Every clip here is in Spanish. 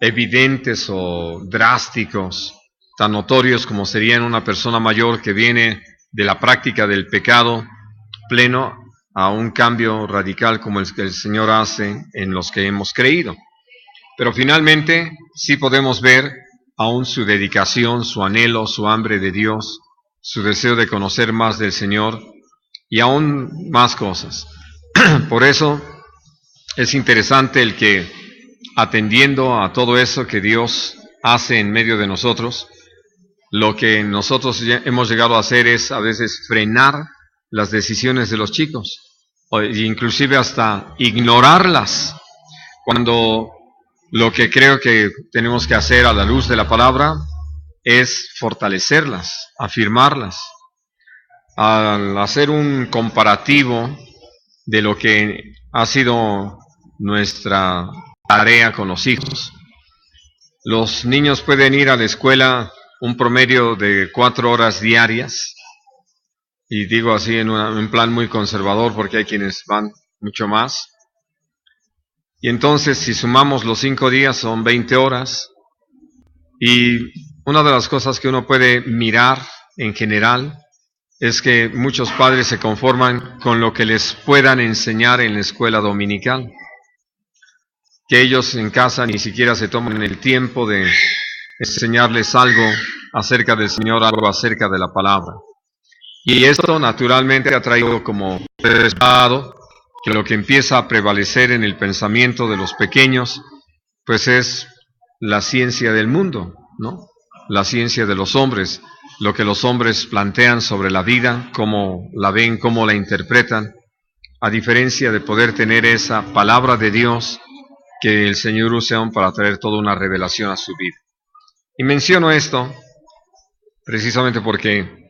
evidentes o drásticos, tan notorios como sería en una persona mayor que viene de la práctica del pecado pleno a un cambio radical como el que el Señor hace en los que hemos creído. Pero finalmente sí podemos ver aún su dedicación, su anhelo, su hambre de Dios, su deseo de conocer más del Señor y aún más cosas. Por eso es interesante el que, atendiendo a todo eso que Dios hace en medio de nosotros, lo que nosotros hemos llegado a hacer es a veces frenar las decisiones de los chicos, o inclusive hasta ignorarlas, cuando lo que creo que tenemos que hacer a la luz de la palabra es fortalecerlas, afirmarlas. Al hacer un comparativo de lo que ha sido nuestra tarea con los hijos, los niños pueden ir a la escuela un promedio de 4 horas diarias, y digo así en un plan muy conservador porque hay quienes van mucho más. Y entonces si sumamos los 5 días son 20 horas. Y una de las cosas que uno puede mirar en general es que muchos padres se conforman con lo que les puedan enseñar en la escuela dominical, que ellos en casa ni siquiera se toman el tiempo de enseñarles algo acerca del Señor, algo acerca de la palabra. Y esto naturalmente ha traído como resultado que lo que empieza a prevalecer en el pensamiento de los pequeños, pues es la ciencia del mundo, ¿no? La ciencia de los hombres, lo que los hombres plantean sobre la vida, cómo la ven, cómo la interpretan, a diferencia de poder tener esa palabra de Dios que el Señor usa para traer toda una revelación a su vida. Y menciono esto precisamente porque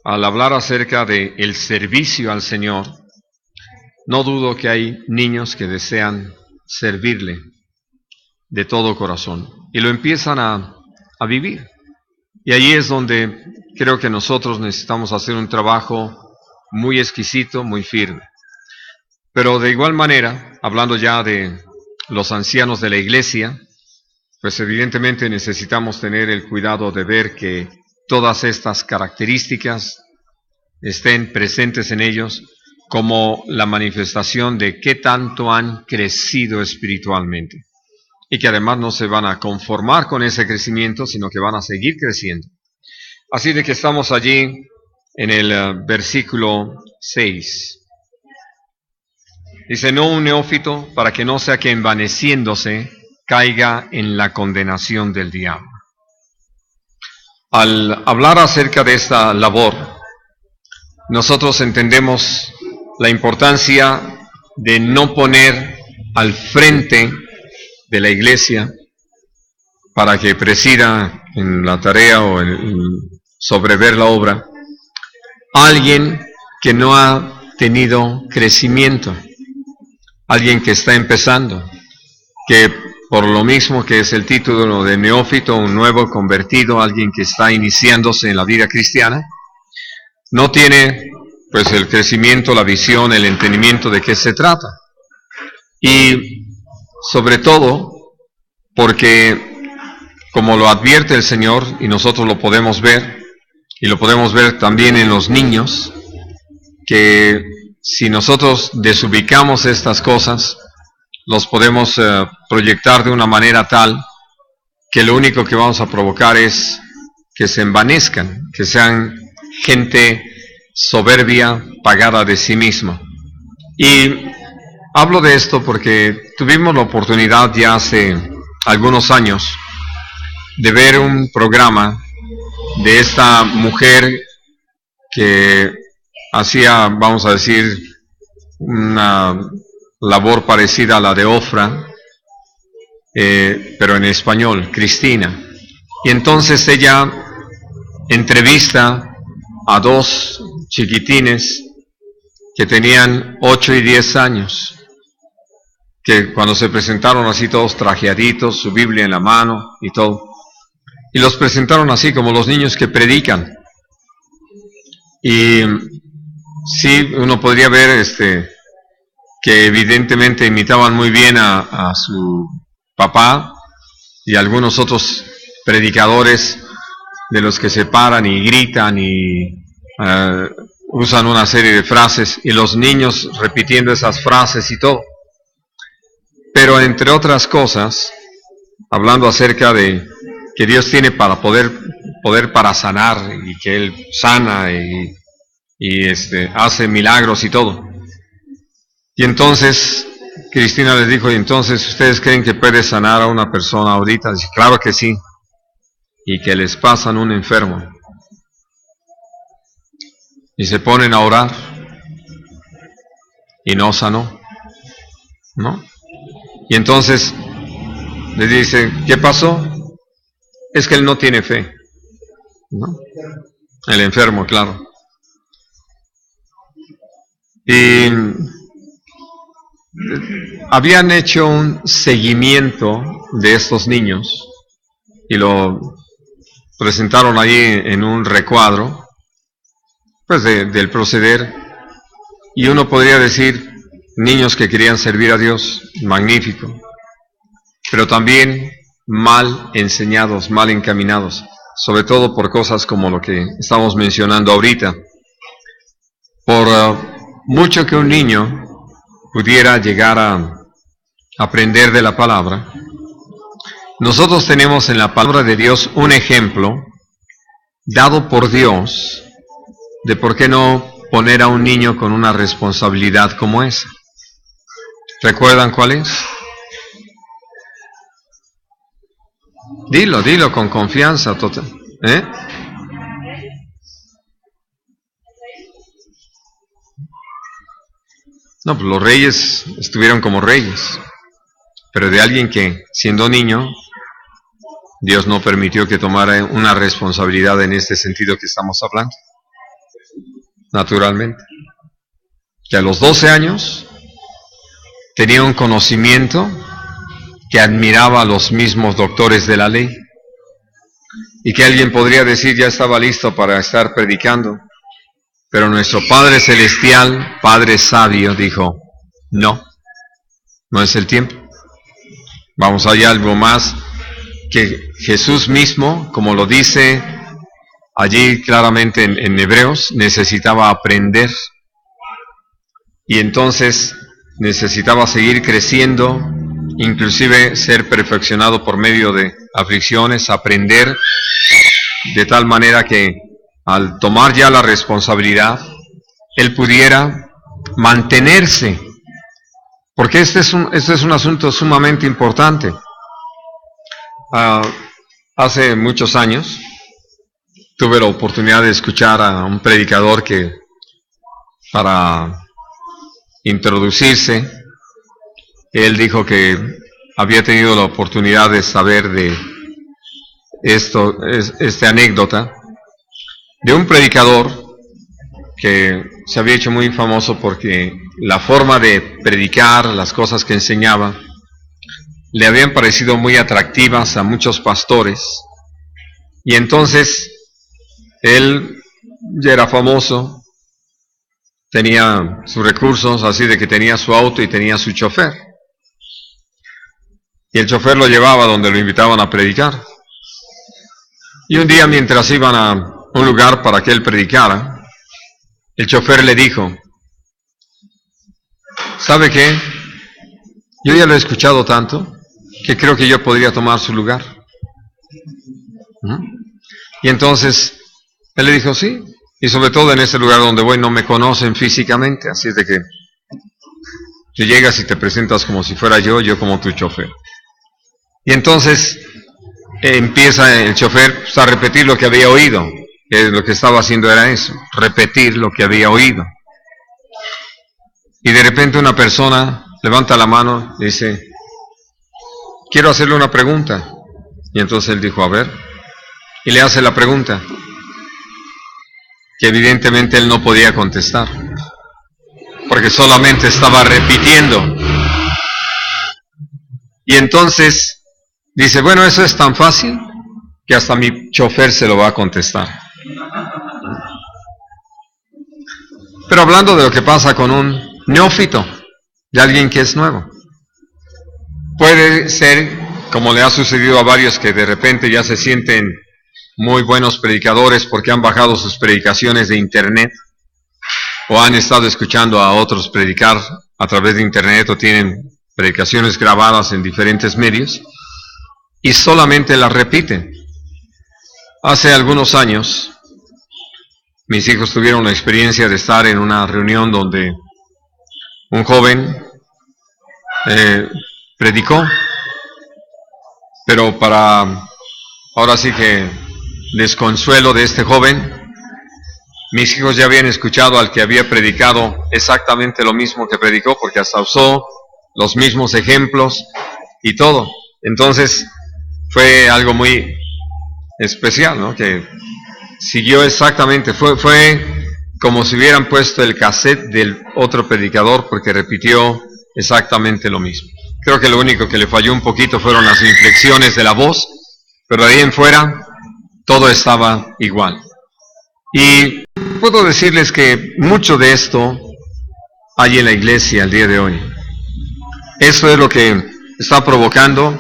al hablar acerca del servicio al Señor, no dudo que hay niños que desean servirle de todo corazón y lo empiezan a vivir. Y ahí es donde creo que nosotros necesitamos hacer un trabajo muy exquisito, muy firme. Pero de igual manera, hablando ya de los ancianos de la iglesia, pues evidentemente necesitamos tener el cuidado de ver que todas estas características estén presentes en ellos como la manifestación de qué tanto han crecido espiritualmente. Y que además no se van a conformar con ese crecimiento, sino que van a seguir creciendo. Así de que estamos allí en el versículo 6. Dice, no un neófito, para que no sea que envaneciéndose caiga en la condenación del diablo. Al hablar acerca de esta labor, nosotros entendemos la importancia de no poner al frente de la iglesia para que presida en la tarea o sobrever la obra alguien que no ha tenido crecimiento, alguien que está empezando, que por lo mismo que es el título de neófito, un nuevo convertido, alguien que está iniciándose en la vida cristiana, no tiene pues el crecimiento, la visión, el entendimiento de qué se trata. Y sobre todo porque, como lo advierte el Señor, y nosotros lo podemos ver, y lo podemos ver también en los niños, que si nosotros desubicamos estas cosas, los podemos proyectar de una manera tal que lo único que vamos a provocar es que se envanezcan, que sean gente soberbia, pagada de sí misma. Y hablo de esto porque tuvimos la oportunidad ya hace algunos años de ver un programa de esta mujer que hacía, vamos a decir, una labor parecida a la de Ofra, pero en español, Cristina. Y entonces ella entrevista a 2 chiquitines que tenían 8 y 10 años, que cuando se presentaron así todos trajeaditos, su Biblia en la mano y todo, y los presentaron así como los niños que predican. Y sí, uno podría ver que evidentemente imitaban muy bien a su papá, y algunos otros predicadores de los que se paran y gritan y usan una serie de frases y los niños repitiendo esas frases y todo. Pero entre otras cosas, hablando acerca de que Dios tiene para poder para sanar y que Él sana y hace milagros y todo. Y entonces Cristina les dijo, ¿y entonces ustedes creen que puede sanar a una persona ahorita? Dice, claro que sí. Y que les pasan un enfermo. Y se ponen a orar. Y no sanó. ¿No? Y entonces les dice, ¿qué pasó? Es que él no tiene fe. ¿No? El enfermo, claro. Y habían hecho un seguimiento de estos niños y lo presentaron ahí en un recuadro, pues del proceder, y uno podría decir, niños que querían servir a Dios, magnífico, pero también mal enseñados, mal encaminados, sobre todo por cosas como lo que estamos mencionando ahorita. Por mucho que un niño pudiera llegar a aprender de la palabra, nosotros tenemos en la palabra de Dios un ejemplo dado por Dios de por qué no poner a un niño con una responsabilidad como esa. ¿Recuerdan cuál es? Dilo con confianza total. No, pues los reyes estuvieron como reyes, pero de alguien que, siendo niño, Dios no permitió que tomara una responsabilidad en este sentido que estamos hablando. Naturalmente. Que a los 12 años tenía un conocimiento que admiraba a los mismos doctores de la ley. Y que alguien podría decir, ya estaba listo para estar predicando. Pero nuestro Padre Celestial, Padre Sabio, dijo, no es el tiempo. Vamos allá, algo más que Jesús mismo, como lo dice allí claramente en Hebreos, necesitaba aprender. Y entonces necesitaba seguir creciendo, inclusive ser perfeccionado por medio de aflicciones, aprender de tal manera que al tomar ya la responsabilidad, él pudiera mantenerse, porque este es un asunto sumamente importante. Hace muchos años tuve la oportunidad de escuchar a un predicador que, para introducirse, él dijo que había tenido la oportunidad de saber de esta anécdota de un predicador que se había hecho muy famoso porque la forma de predicar, las cosas que enseñaba, le habían parecido muy atractivas a muchos pastores. Y entonces él ya era famoso, tenía sus recursos, así de que tenía su auto y tenía su chofer. Y el chofer lo llevaba donde lo invitaban a predicar. Y un día, mientras iban a un lugar para que él predicara, el chofer le dijo, ¿sabe qué? Yo ya lo he escuchado tanto que creo que yo podría tomar su lugar. Y entonces él le dijo, sí, y sobre todo en este lugar donde voy no me conocen físicamente, así es de que tú llegas y te presentas como si fuera yo como tu chofer. Y entonces empieza el chofer a repetir lo que había oído, que lo que estaba haciendo era eso, repetir lo que había oído. Y de repente una persona levanta la mano y dice, quiero hacerle una pregunta. Y entonces él dijo, a ver, y le hace la pregunta, que evidentemente él no podía contestar, porque solamente estaba repitiendo. Y entonces dice, bueno, eso es tan fácil que hasta mi chofer se lo va a contestar. Pero hablando de lo que pasa con un neófito, de alguien que es nuevo, puede ser como le ha sucedido a varios que de repente ya se sienten muy buenos predicadores porque han bajado sus predicaciones de internet o han estado escuchando a otros predicar a través de internet o tienen predicaciones grabadas en diferentes medios y solamente las repiten. Hace algunos años mis hijos tuvieron la experiencia de estar en una reunión donde un joven predicó, pero para ahora sí que desconsuelo de este joven, mis hijos ya habían escuchado al que había predicado exactamente lo mismo que predicó, porque hasta usó los mismos ejemplos y todo. Entonces fue algo muy especial, ¿no? Que siguió exactamente, fue como si hubieran puesto el cassette del otro predicador, porque repitió exactamente lo mismo. Creo que lo único que le falló un poquito fueron las inflexiones de la voz, pero de ahí en fuera todo estaba igual. Y puedo decirles que mucho de esto hay en la iglesia el día de hoy. Eso es lo que está provocando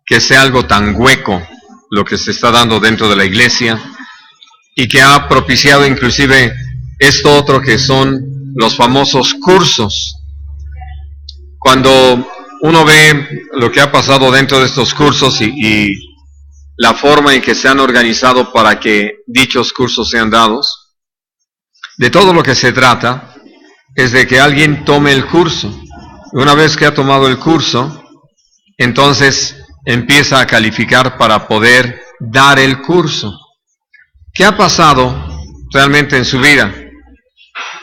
que sea algo tan hueco lo que se está dando dentro de la iglesia y que ha propiciado inclusive esto otro que son los famosos cursos. Cuando uno ve lo que ha pasado dentro de estos cursos y la forma en que se han organizado para que dichos cursos sean dados, de todo lo que se trata es de que alguien tome el curso. Una vez que ha tomado el curso, entonces empieza a calificar para poder dar el curso. ¿Qué ha pasado realmente en su vida?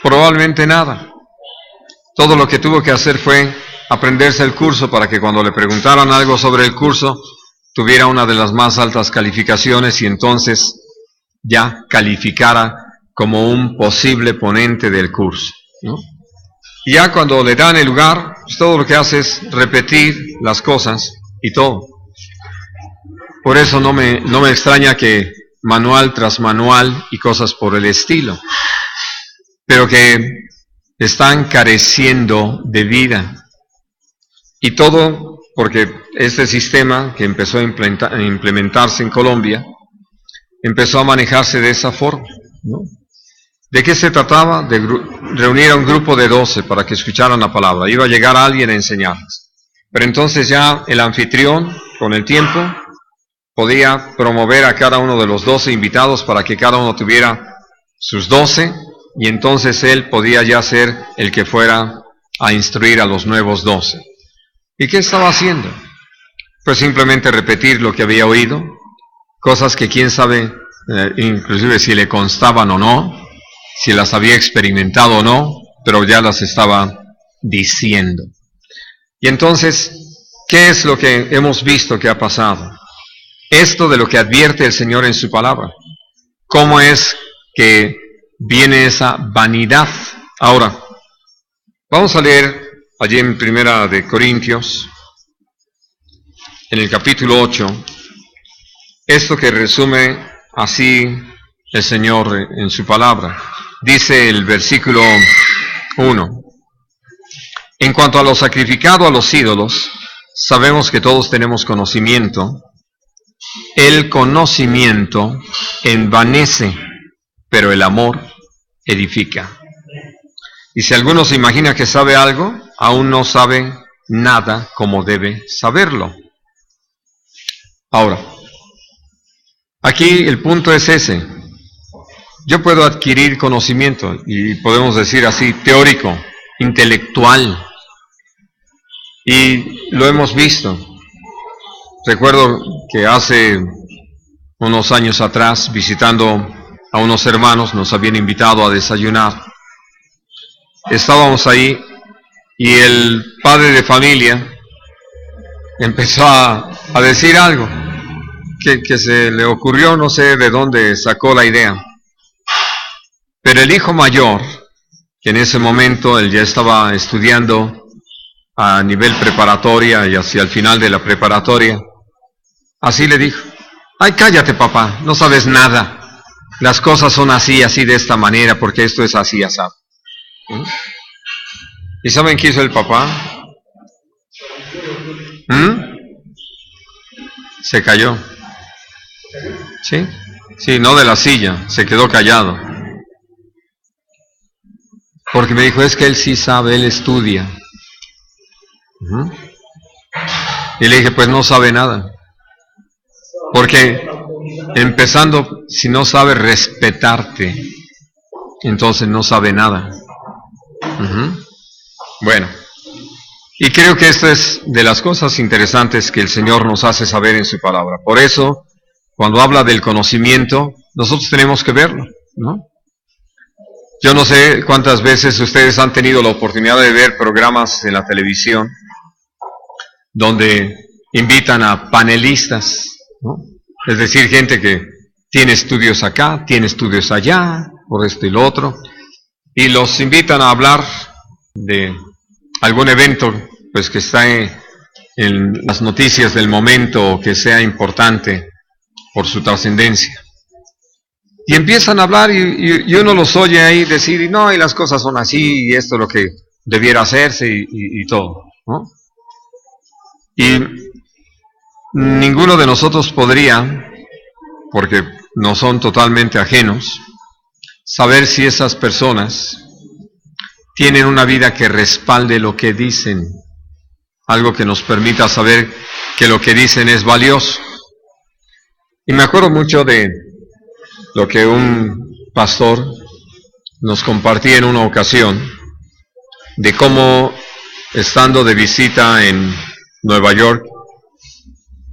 Probablemente nada. Todo lo que tuvo que hacer fue aprenderse el curso para que cuando le preguntaran algo sobre el curso, tuviera una de las más altas calificaciones y entonces ya calificara como un posible ponente del curso, ¿no? Y ya cuando le dan el lugar, pues todo lo que hace es repetir las cosas y todo. Por eso no me extraña que manual tras manual y cosas por el estilo, pero que están careciendo de vida. Y todo porque este sistema que empezó a implementarse en Colombia, empezó a manejarse de esa forma, ¿no? ¿De qué se trataba? De reunir a un grupo de 12 para que escucharan la palabra. Iba a llegar alguien a enseñarles. Pero entonces ya el anfitrión, con el tiempo, podía promover a cada uno de los 12 invitados para que cada uno tuviera sus 12, y entonces él podía ya ser el que fuera a instruir a los nuevos 12. ¿Y qué estaba haciendo? Pues simplemente repetir lo que había oído, cosas que quién sabe, inclusive si le constaban o no, si las había experimentado o no, pero ya las estaba diciendo. Y entonces, ¿qué es lo que hemos visto que ha pasado? Esto de lo que advierte el Señor en su palabra. ¿Cómo es que viene esa vanidad? Ahora, vamos a leer allí en Primera de Corintios, en el capítulo 8, esto que resume así el Señor en su palabra. Dice el versículo 1: En cuanto a lo sacrificado a los ídolos, sabemos que todos tenemos conocimiento. El conocimiento envanece, pero el amor edifica. Y si alguno se imagina que sabe algo, aún no sabe nada como debe saberlo. Ahora, aquí el punto es ese. Yo puedo adquirir conocimiento, y podemos decir así, teórico, intelectual, y lo hemos visto. Recuerdo que hace unos años atrás, visitando a unos hermanos, nos habían invitado a desayunar. Estábamos ahí y el padre de familia empezó a decir algo que se le ocurrió, no sé de dónde sacó la idea. Pero el hijo mayor, que en ese momento él ya estaba estudiando a nivel preparatoria y hacia el final de la preparatoria, así le dijo: ay, cállate papá, no sabes nada, las cosas son así, así de esta manera, porque esto es así, asado. ¿Y saben qué hizo el papá? Se cayó. ¿Sí? Sí, no de la silla, se quedó callado. Porque me dijo, es que él sí sabe, él estudia. Y le dije, pues no sabe nada. Porque empezando, si no sabe respetarte, entonces no sabe nada. Bueno, y creo que esto es de las cosas interesantes que el Señor nos hace saber en su palabra. Por eso, cuando habla del conocimiento, nosotros tenemos que verlo, ¿no? Yo no sé cuántas veces ustedes han tenido la oportunidad de ver programas en la televisión donde invitan a panelistas, ¿no? Es decir, gente que tiene estudios acá, tiene estudios allá, por esto y lo otro, y los invitan a hablar de algún evento pues que está en las noticias del momento o que sea importante por su trascendencia. Y empiezan a hablar y uno los oye ahí decir, y no, y las cosas son así, y esto es lo que debiera hacerse y todo, ¿no? Y ninguno de nosotros podría, porque no son totalmente ajenos, saber si esas personas tienen una vida que respalde lo que dicen, algo que nos permita saber que lo que dicen es valioso. Y me acuerdo mucho de lo que un pastor nos compartía en una ocasión, de cómo, estando de visita en Nueva York,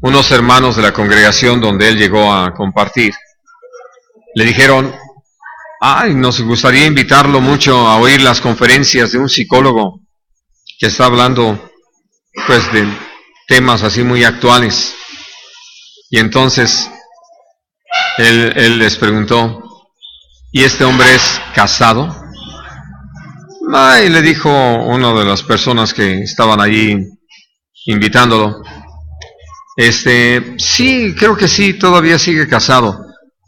unos hermanos de la congregación donde él llegó a compartir, le dijeron, nos gustaría invitarlo mucho a oír las conferencias de un psicólogo que está hablando pues de temas así muy actuales. Y entonces él les preguntó, ¿y este hombre es casado? Y le dijo una de las personas que estaban allí invitándolo, sí, creo que sí, todavía sigue casado.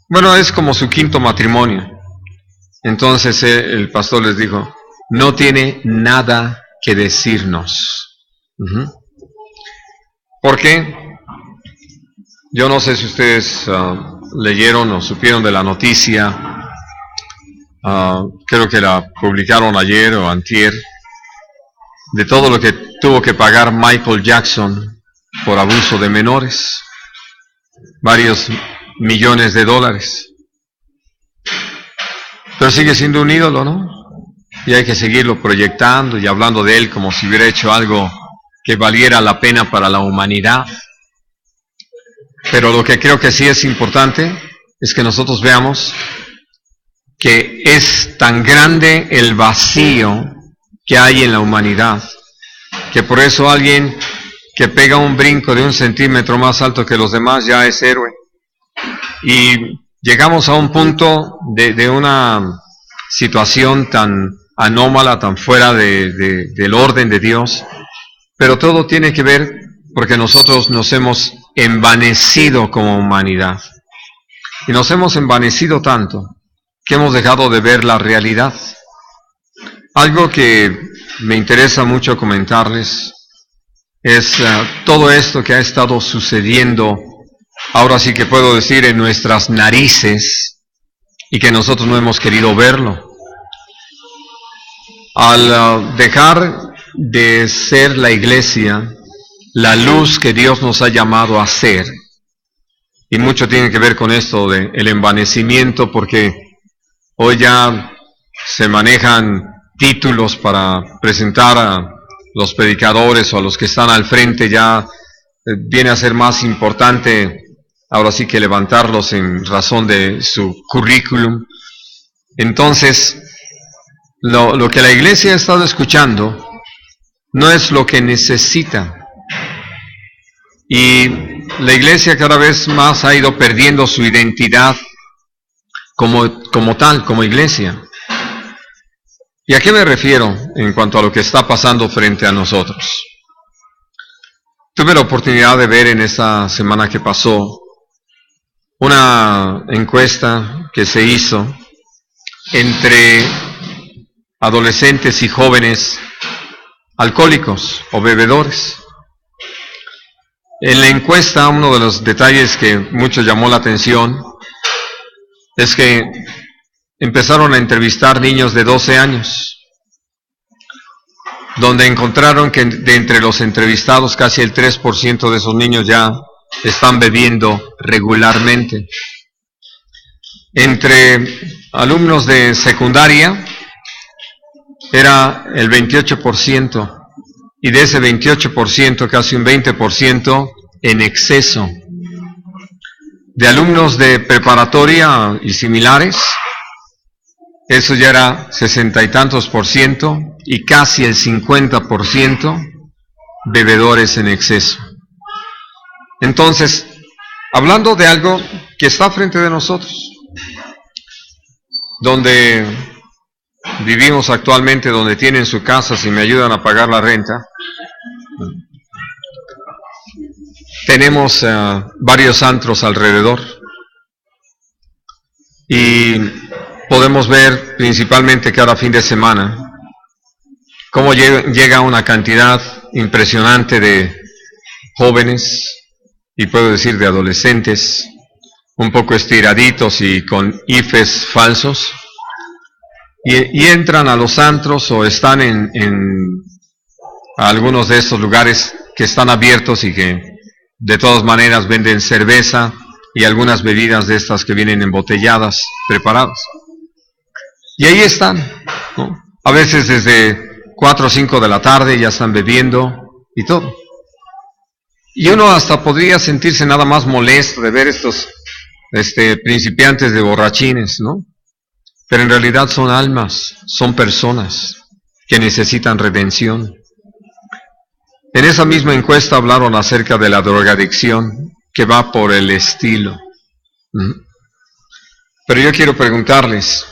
Bueno, es como su quinto matrimonio. Entonces el pastor les dijo, no tiene nada que decirnos. ¿Por qué? Yo no sé si ustedes leyeron o supieron de la noticia, creo que la publicaron ayer o antier, de todo lo que tuvo que pagar Michael Jackson por abuso de menores, varios millones de dólares. Pero sigue siendo un ídolo, ¿no? Y hay que seguirlo proyectando y hablando de él como si hubiera hecho algo que valiera la pena para la humanidad. Pero lo que creo que sí es importante es que nosotros veamos que es tan grande el vacío que hay en la humanidad, que por eso alguien que pega un brinco de 1 centímetro más alto que los demás ya es héroe. Y llegamos a un punto de una situación tan anómala, tan fuera del orden de Dios, pero todo tiene que ver porque nosotros nos hemos envanecido como humanidad. Y nos hemos envanecido tanto que hemos dejado de ver la realidad. Algo que me interesa mucho comentarles es todo esto que ha estado sucediendo, ahora sí que puedo decir, en nuestras narices, y que nosotros no hemos querido verlo. Al dejar de ser la iglesia la luz que Dios nos ha llamado a ser, y mucho tiene que ver con esto del envanecimiento, porque hoy ya se manejan títulos para presentar a los predicadores o a los que están al frente, ya viene a ser más importante ahora sí que levantarlos en razón de su currículum. Entonces, lo que la iglesia ha estado escuchando no es lo que necesita. Y la iglesia cada vez más ha ido perdiendo su identidad como tal, como iglesia. ¿Y a qué me refiero en cuanto a lo que está pasando frente a nosotros? Tuve la oportunidad de ver en esta semana que pasó una encuesta que se hizo entre adolescentes y jóvenes alcohólicos o bebedores. En la encuesta, uno de los detalles que mucho llamó la atención es que empezaron a entrevistar niños de 12 años, donde encontraron que de entre los entrevistados casi el 3% de esos niños ya están bebiendo regularmente. Entre alumnos de secundaria era el 28%, y de ese 28% casi un 20% en exceso. De alumnos de preparatoria y similares, eso ya era 60 y tantos %, y casi el 50% bebedores en exceso. Entonces, hablando de algo que está frente de nosotros, donde vivimos actualmente, donde tienen su casa, si me ayudan a pagar la renta, tenemos varios antros alrededor, y podemos ver principalmente cada fin de semana cómo llega una cantidad impresionante de jóvenes, y puedo decir de adolescentes, un poco estiraditos y con ifes falsos, y entran a los antros o están en algunos de estos lugares que están abiertos y que de todas maneras venden cerveza y algunas bebidas de estas que vienen embotelladas, preparadas. Y ahí están, ¿no? A veces desde 4 o 5 de la tarde ya están bebiendo y todo. Y uno hasta podría sentirse nada más molesto de ver estos principiantes de borrachines, ¿no? Pero en realidad son almas, son personas que necesitan redención. En esa misma encuesta hablaron acerca de la drogadicción, que va por el estilo. Pero yo quiero preguntarles,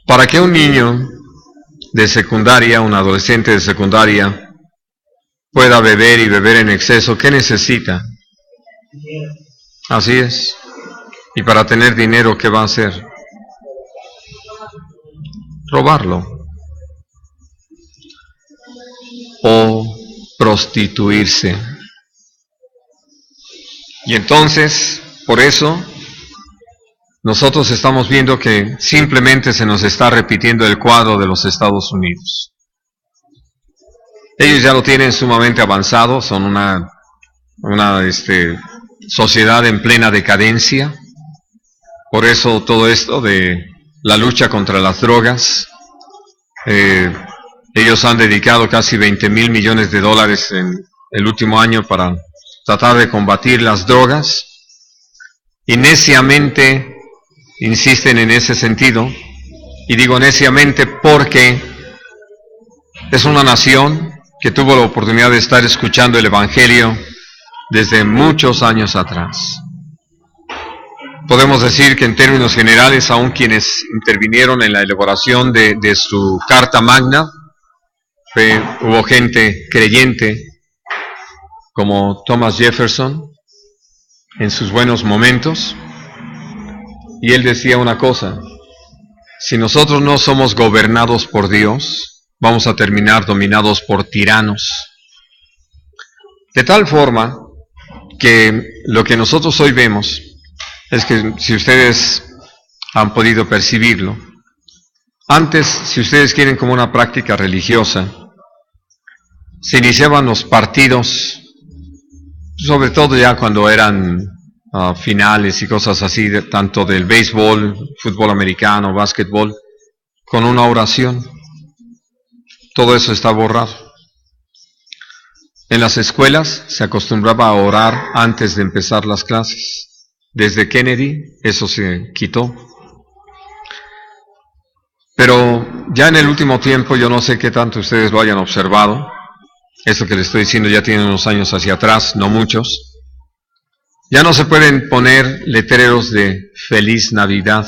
¿para qué un niño de secundaria, un adolescente de secundaria, pueda beber y beber en exceso? ¿Qué necesita? Así es. Y para tener dinero, ¿qué va a hacer? Robarlo. O prostituirse. Y entonces, por eso, nosotros estamos viendo que simplemente se nos está repitiendo el cuadro de los Estados Unidos. Ellos ya lo tienen sumamente avanzado, son una sociedad en plena decadencia. Por eso todo esto de la lucha contra las drogas, ellos han dedicado casi $20,000 millones en el último año para tratar de combatir las drogas, y neciamente insisten en ese sentido. Y digo neciamente porque es una nación que tuvo la oportunidad de estar escuchando el Evangelio desde muchos años atrás. Podemos decir que en términos generales, aun quienes intervinieron en la elaboración de su Carta Magna, hubo gente creyente como Thomas Jefferson en sus buenos momentos, y él decía una cosa: si nosotros no somos gobernados por Dios, vamos a terminar dominados por tiranos. De tal forma que lo que nosotros hoy vemos es que, si ustedes han podido percibirlo, antes, si ustedes quieren, como una práctica religiosa, se iniciaban los partidos, sobre todo ya cuando eran finales y cosas así, tanto del béisbol, fútbol americano, básquetbol, con una oración. Todo eso está borrado. En las escuelas se acostumbraba a orar antes de empezar las clases. Desde Kennedy eso se quitó. Pero ya en el último tiempo, yo no sé qué tanto ustedes lo hayan observado, esto que les estoy diciendo ya tiene unos años hacia atrás, no muchos, ya no se pueden poner letreros de Feliz Navidad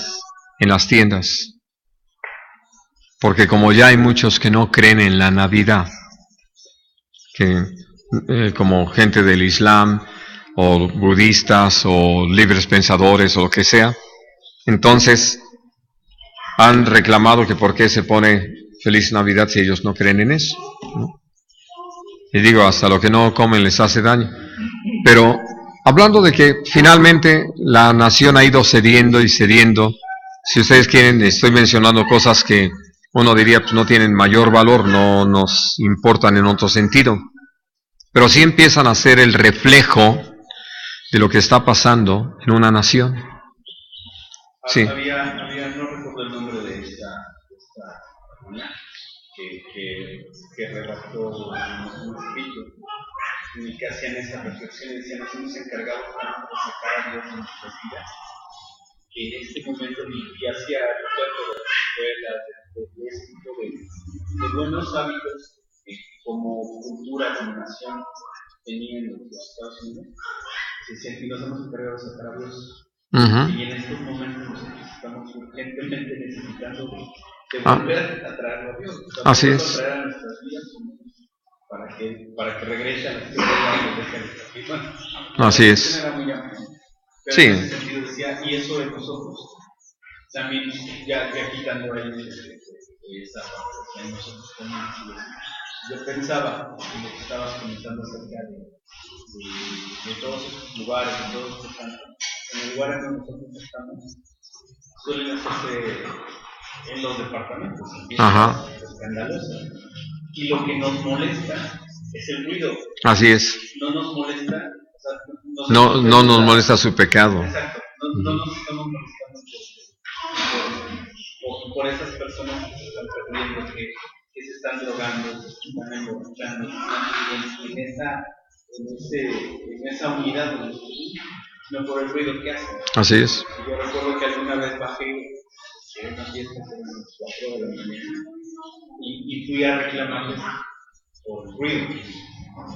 en las tiendas, porque como ya hay muchos que no creen en la Navidad, que como gente del Islam, o budistas, o libres pensadores, o lo que sea, entonces han reclamado que por qué se pone Feliz Navidad si ellos no creen en eso, ¿no? Y digo, hasta lo que no comen les hace daño. Pero hablando de que finalmente la nación ha ido cediendo y cediendo, si ustedes quieren, estoy mencionando cosas que uno diría pues no tienen mayor valor, no nos importan en otro sentido, pero sí empiezan a ser el reflejo de lo que está pasando en una nación. Sí. No recuerdo el nombre de esta persona que redactó un escrito en el que hacían esa reflexión y decían, nos hemos encargado tanto de sacar a Dios de nuestras vidas, que en este momento y hacía recuerdo de las escuelas, de ese tipo de buenos hábitos que como cultura, como nación tenían los Estados Unidos. Decían que nos hemos encargado de sacar a Dios. Y en estos momentos nosotros estamos urgentemente necesitando de volver a traerlo a Dios. Así es. A traer a nuestras vidas para que regrese a la tierra. Así es. Sí. En ese sentido decía, y eso de nosotros, también ya quitando ahí esa parte de nosotros también. Yo pensaba en lo que estabas comentando acerca de todos estos lugares, de todos estos campos. En el lugar en donde nosotros estamos, suelen hacerse en los departamentos, escandalosos. Y lo que nos molesta es el ruido. Así es. No nos molesta, o sea, no nos molesta su pecado. Exacto, no nos estamos molestando por esas personas que se están perdiendo, que se están drogando, que se están emborrachando, en esa unidad, no por el ruido que hacen. Así es. Yo recuerdo que alguna vez bajé en una fiesta como a las 4 de la mañana y fui a reclamarles por ruido.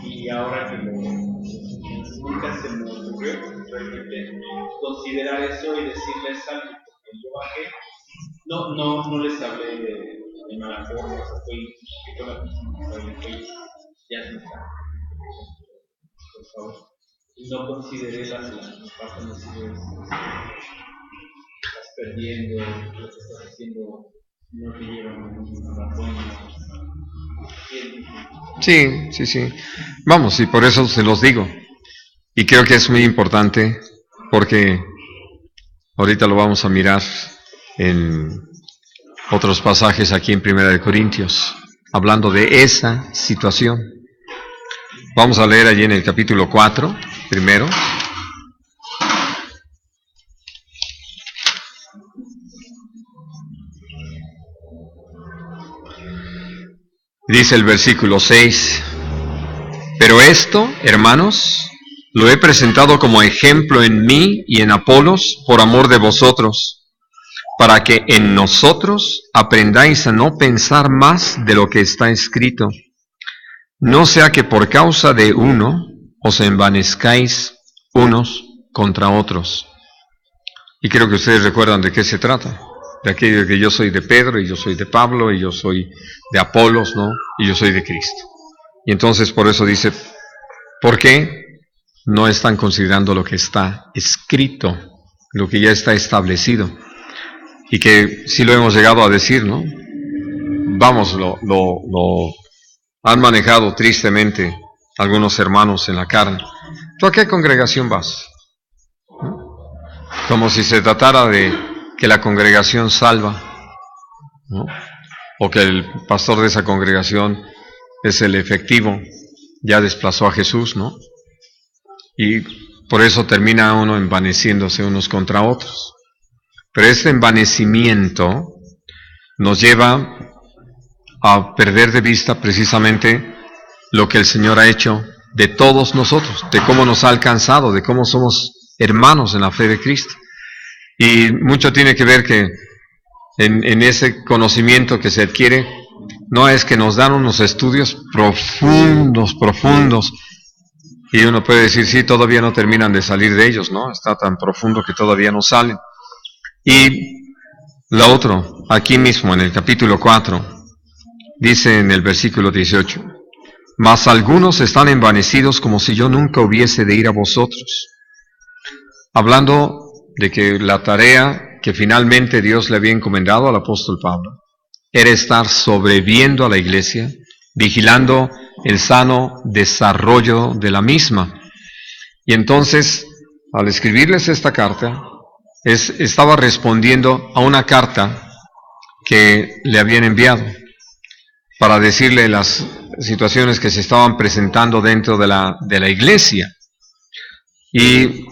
Y ahora que nunca se me ocurrió realmente considerar eso y decirles algo, porque yo bajé, no les hablé de mala forma, o sea, fui con la persona que ya se está, por favor. Y no consideré las partes nocivas, estás perdiendo, lo que estás haciendo no te lleva a ninguna razón. Sí. Vamos, y por eso se los digo. Y creo que es muy importante porque ahorita lo vamos a mirar en otros pasajes aquí en 1 Corintios, hablando de esa situación. Vamos a leer allí en el capítulo 4, primero. Dice el versículo 6, pero esto, hermanos, lo he presentado como ejemplo en mí y en Apolos por amor de vosotros, para que en nosotros aprendáis a no pensar más de lo que está escrito, no sea que por causa de uno os envanezcáis unos contra otros. Y creo que ustedes recuerdan de qué se trata. De aquello de que yo soy de Pedro, y yo soy de Pablo, y yo soy de Apolos, ¿no? Y yo soy de Cristo. Y entonces por eso dice, ¿por qué no están considerando lo que está escrito, lo que ya está establecido? Y que sí lo hemos llegado a decir, ¿no? Vamos, lo han manejado tristemente algunos hermanos en la carne. ¿Tú a qué congregación vas? ¿No? Como si se tratara de que la congregación salva, ¿no? O que el pastor de esa congregación es el efectivo, ya desplazó a Jesús, ¿no? Y por eso termina uno envaneciéndose unos contra otros. Pero este envanecimiento nos lleva a perder de vista precisamente lo que el Señor ha hecho de todos nosotros, de cómo nos ha alcanzado, de cómo somos hermanos en la fe de Cristo. Y mucho tiene que ver que en ese conocimiento que se adquiere, no es que nos dan unos estudios profundos, y uno puede decir, sí, todavía no terminan de salir de ellos, ¿no? Está tan profundo que todavía no salen. Y lo otro, aquí mismo en el capítulo 4, dice en el versículo 18, mas algunos están envanecidos como si yo nunca hubiese de ir a vosotros. Hablando de que la tarea que finalmente Dios le había encomendado al apóstol Pablo era estar sobreviviendo a la iglesia, vigilando el sano desarrollo de la misma. Y entonces, al escribirles esta carta, estaba respondiendo a una carta que le habían enviado para decirle las situaciones que se estaban presentando dentro de la iglesia. Y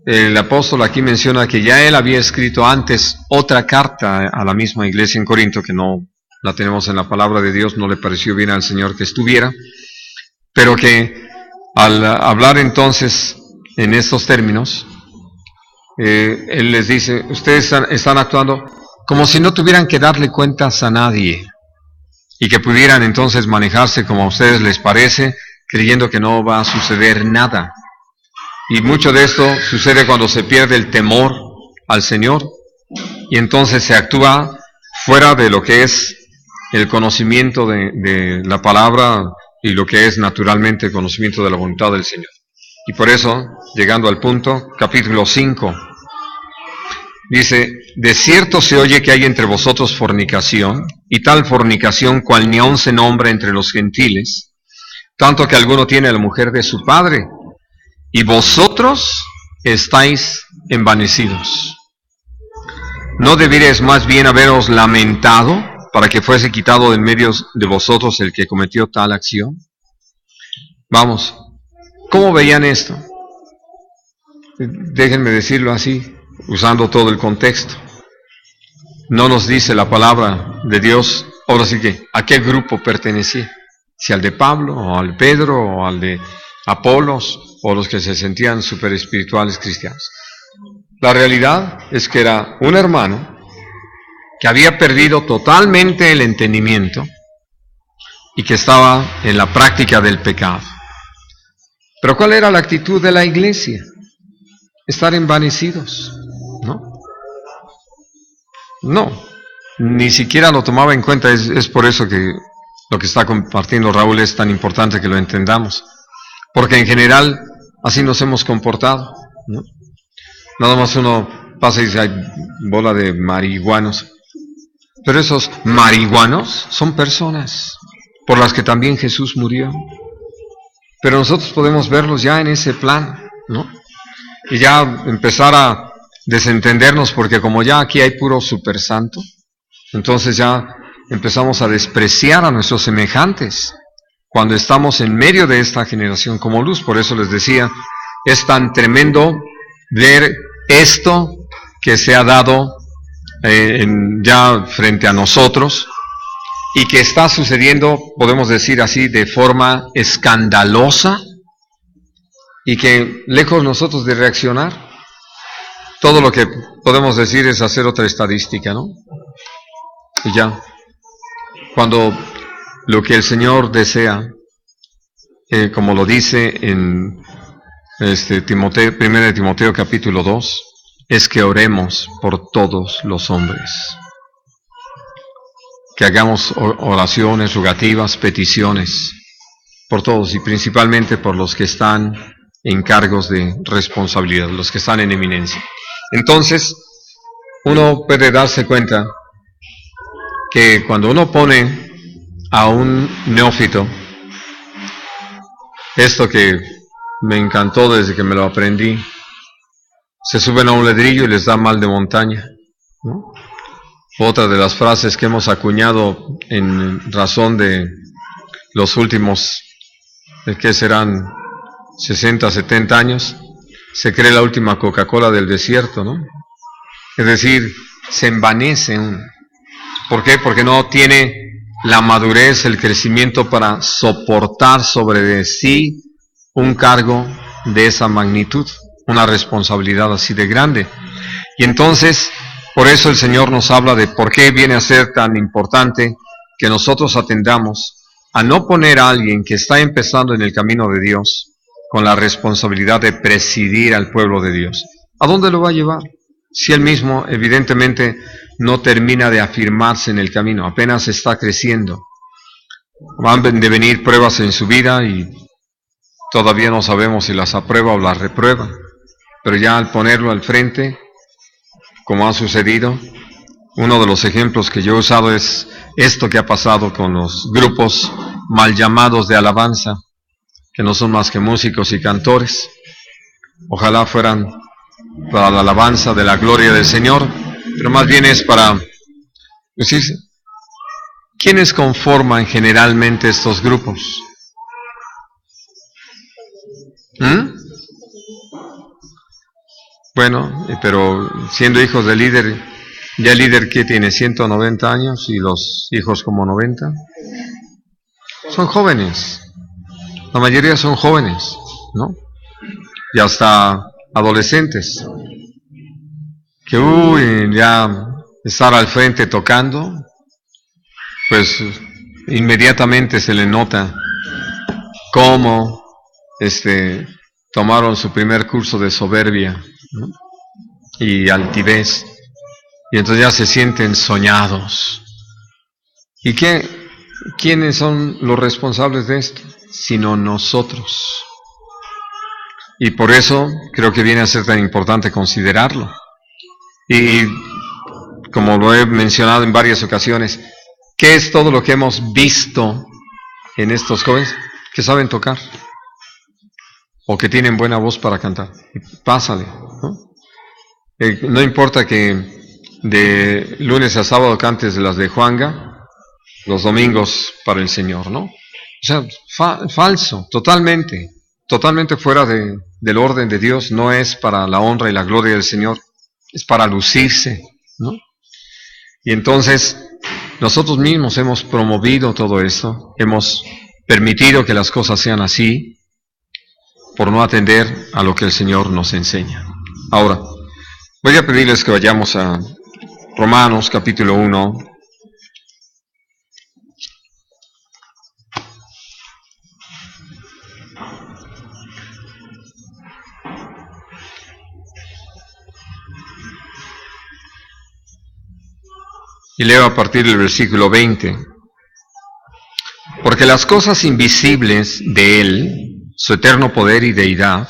el apóstol aquí menciona que ya él había escrito antes otra carta a la misma iglesia en Corinto, que no la tenemos en la palabra de Dios, no le pareció bien al Señor que estuviera, pero que al hablar entonces en estos términos, él les dice, ustedes están actuando como si no tuvieran que darle cuentas a nadie y que pudieran entonces manejarse como a ustedes les parece, creyendo que no va a suceder nada. Y mucho de esto sucede cuando se pierde el temor al Señor y entonces se actúa fuera de lo que es el conocimiento de la palabra y lo que es naturalmente el conocimiento de la voluntad del Señor. Y por eso, llegando al punto, capítulo 5, dice, de cierto se oye que hay entre vosotros fornicación, y tal fornicación cual ni aun se nombra entre los gentiles, tanto que alguno tiene a la mujer de su padre, y vosotros estáis envanecidos. ¿No debierais más bien haberos lamentado para que fuese quitado de en medio de vosotros el que cometió tal acción? Vamos, ¿cómo veían esto? Déjenme decirlo así, usando todo el contexto. No nos dice la palabra de Dios, ahora sí que, ¿a qué grupo pertenecía? Si al de Pablo, o al Pedro, o al de Apolos, o los que se sentían super espirituales cristianos. La realidad es que era un hermano que había perdido totalmente el entendimiento y que estaba en la práctica del pecado. Pero ¿cuál era la actitud de la iglesia? Estar envanecidos, ¿no? No, ni siquiera lo tomaba en cuenta. Es por eso que lo que está compartiendo Raúl es tan importante que lo entendamos. Porque en general así nos hemos comportado, ¿no? Nada más uno pasa y dice, hay bola de marihuanos. Pero esos marihuanos son personas por las que también Jesús murió. Pero nosotros podemos verlos ya en ese plan, ¿no? Y ya empezar a desentendernos, porque como ya aquí hay puro super santo, entonces ya empezamos a despreciar a nuestros semejantes cuando estamos en medio de esta generación como luz. Por eso les decía, es tan tremendo ver esto que se ha dado ya frente a nosotros y que está sucediendo, podemos decir así, de forma escandalosa, y que lejos nosotros de reaccionar, todo lo que podemos decir es hacer otra estadística, ¿no? Y ya, cuando lo que el Señor desea, como lo dice en 1 Timoteo capítulo 2, es que oremos por todos los hombres, que hagamos oraciones, rogativas, peticiones, por todos y principalmente por los que están en cargos de responsabilidad, los que están en eminencia. Entonces, uno puede darse cuenta que cuando uno pone a un neófito, esto que me encantó desde que me lo aprendí, se suben a un ladrillo y les da mal de montaña, ¿no? Otra de las frases que hemos acuñado en razón de los últimos, ¿qué serán? 60, 70 años, se cree la última Coca-Cola del desierto, ¿no? Es decir, se envanece uno. ¿Por qué? Porque no tiene la madurez, el crecimiento para soportar sobre de sí un cargo de esa magnitud, una responsabilidad así de grande. Y entonces, por eso el Señor nos habla de por qué viene a ser tan importante que nosotros atendamos a no poner a alguien que está empezando en el camino de Dios con la responsabilidad de presidir al pueblo de Dios. ¿A dónde lo va a llevar? Si él mismo evidentemente no termina de afirmarse en el camino, apenas está creciendo. Van de venir pruebas en su vida y todavía no sabemos si las aprueba o las reprueba. Pero ya al ponerlo al frente, como ha sucedido, Uno de los ejemplos que yo he usado es esto que ha pasado con los grupos mal llamados de alabanza, que no son más que músicos y cantores. Ojalá fueran para la alabanza de la gloria del Señor, pero más bien es para decirse, ¿quiénes conforman generalmente estos grupos? Bueno, pero siendo hijos del líder, ya el líder que tiene 190 años y los hijos como 90, son jóvenes, la mayoría son jóvenes, ¿no? Y hasta adolescentes, que ya estar al frente tocando, pues inmediatamente se le nota cómo tomaron su primer curso de soberbia, ¿no? Y altivez, y entonces ya se sienten soñados. ¿Y quiénes son los responsables de esto? Sino nosotros. Y por eso creo que viene a ser tan importante considerarlo. Y como lo he mencionado en varias ocasiones, ¿qué es todo lo que hemos visto en estos jóvenes? Que saben tocar, o que tienen buena voz para cantar. Pásale, ¿no? No importa que de lunes a sábado cantes las de Juanga, los domingos para el Señor, ¿no? O sea, falso, totalmente fuera del orden de Dios. No es para la honra y la gloria del Señor, es para lucirse, ¿no? Y entonces nosotros mismos hemos promovido todo esto, hemos permitido que las cosas sean así, por no atender a lo que el Señor nos enseña. Ahora, voy a pedirles que vayamos a Romanos capítulo 1. Y leo a partir del versículo 20. Porque las cosas invisibles de Él, su eterno poder y deidad,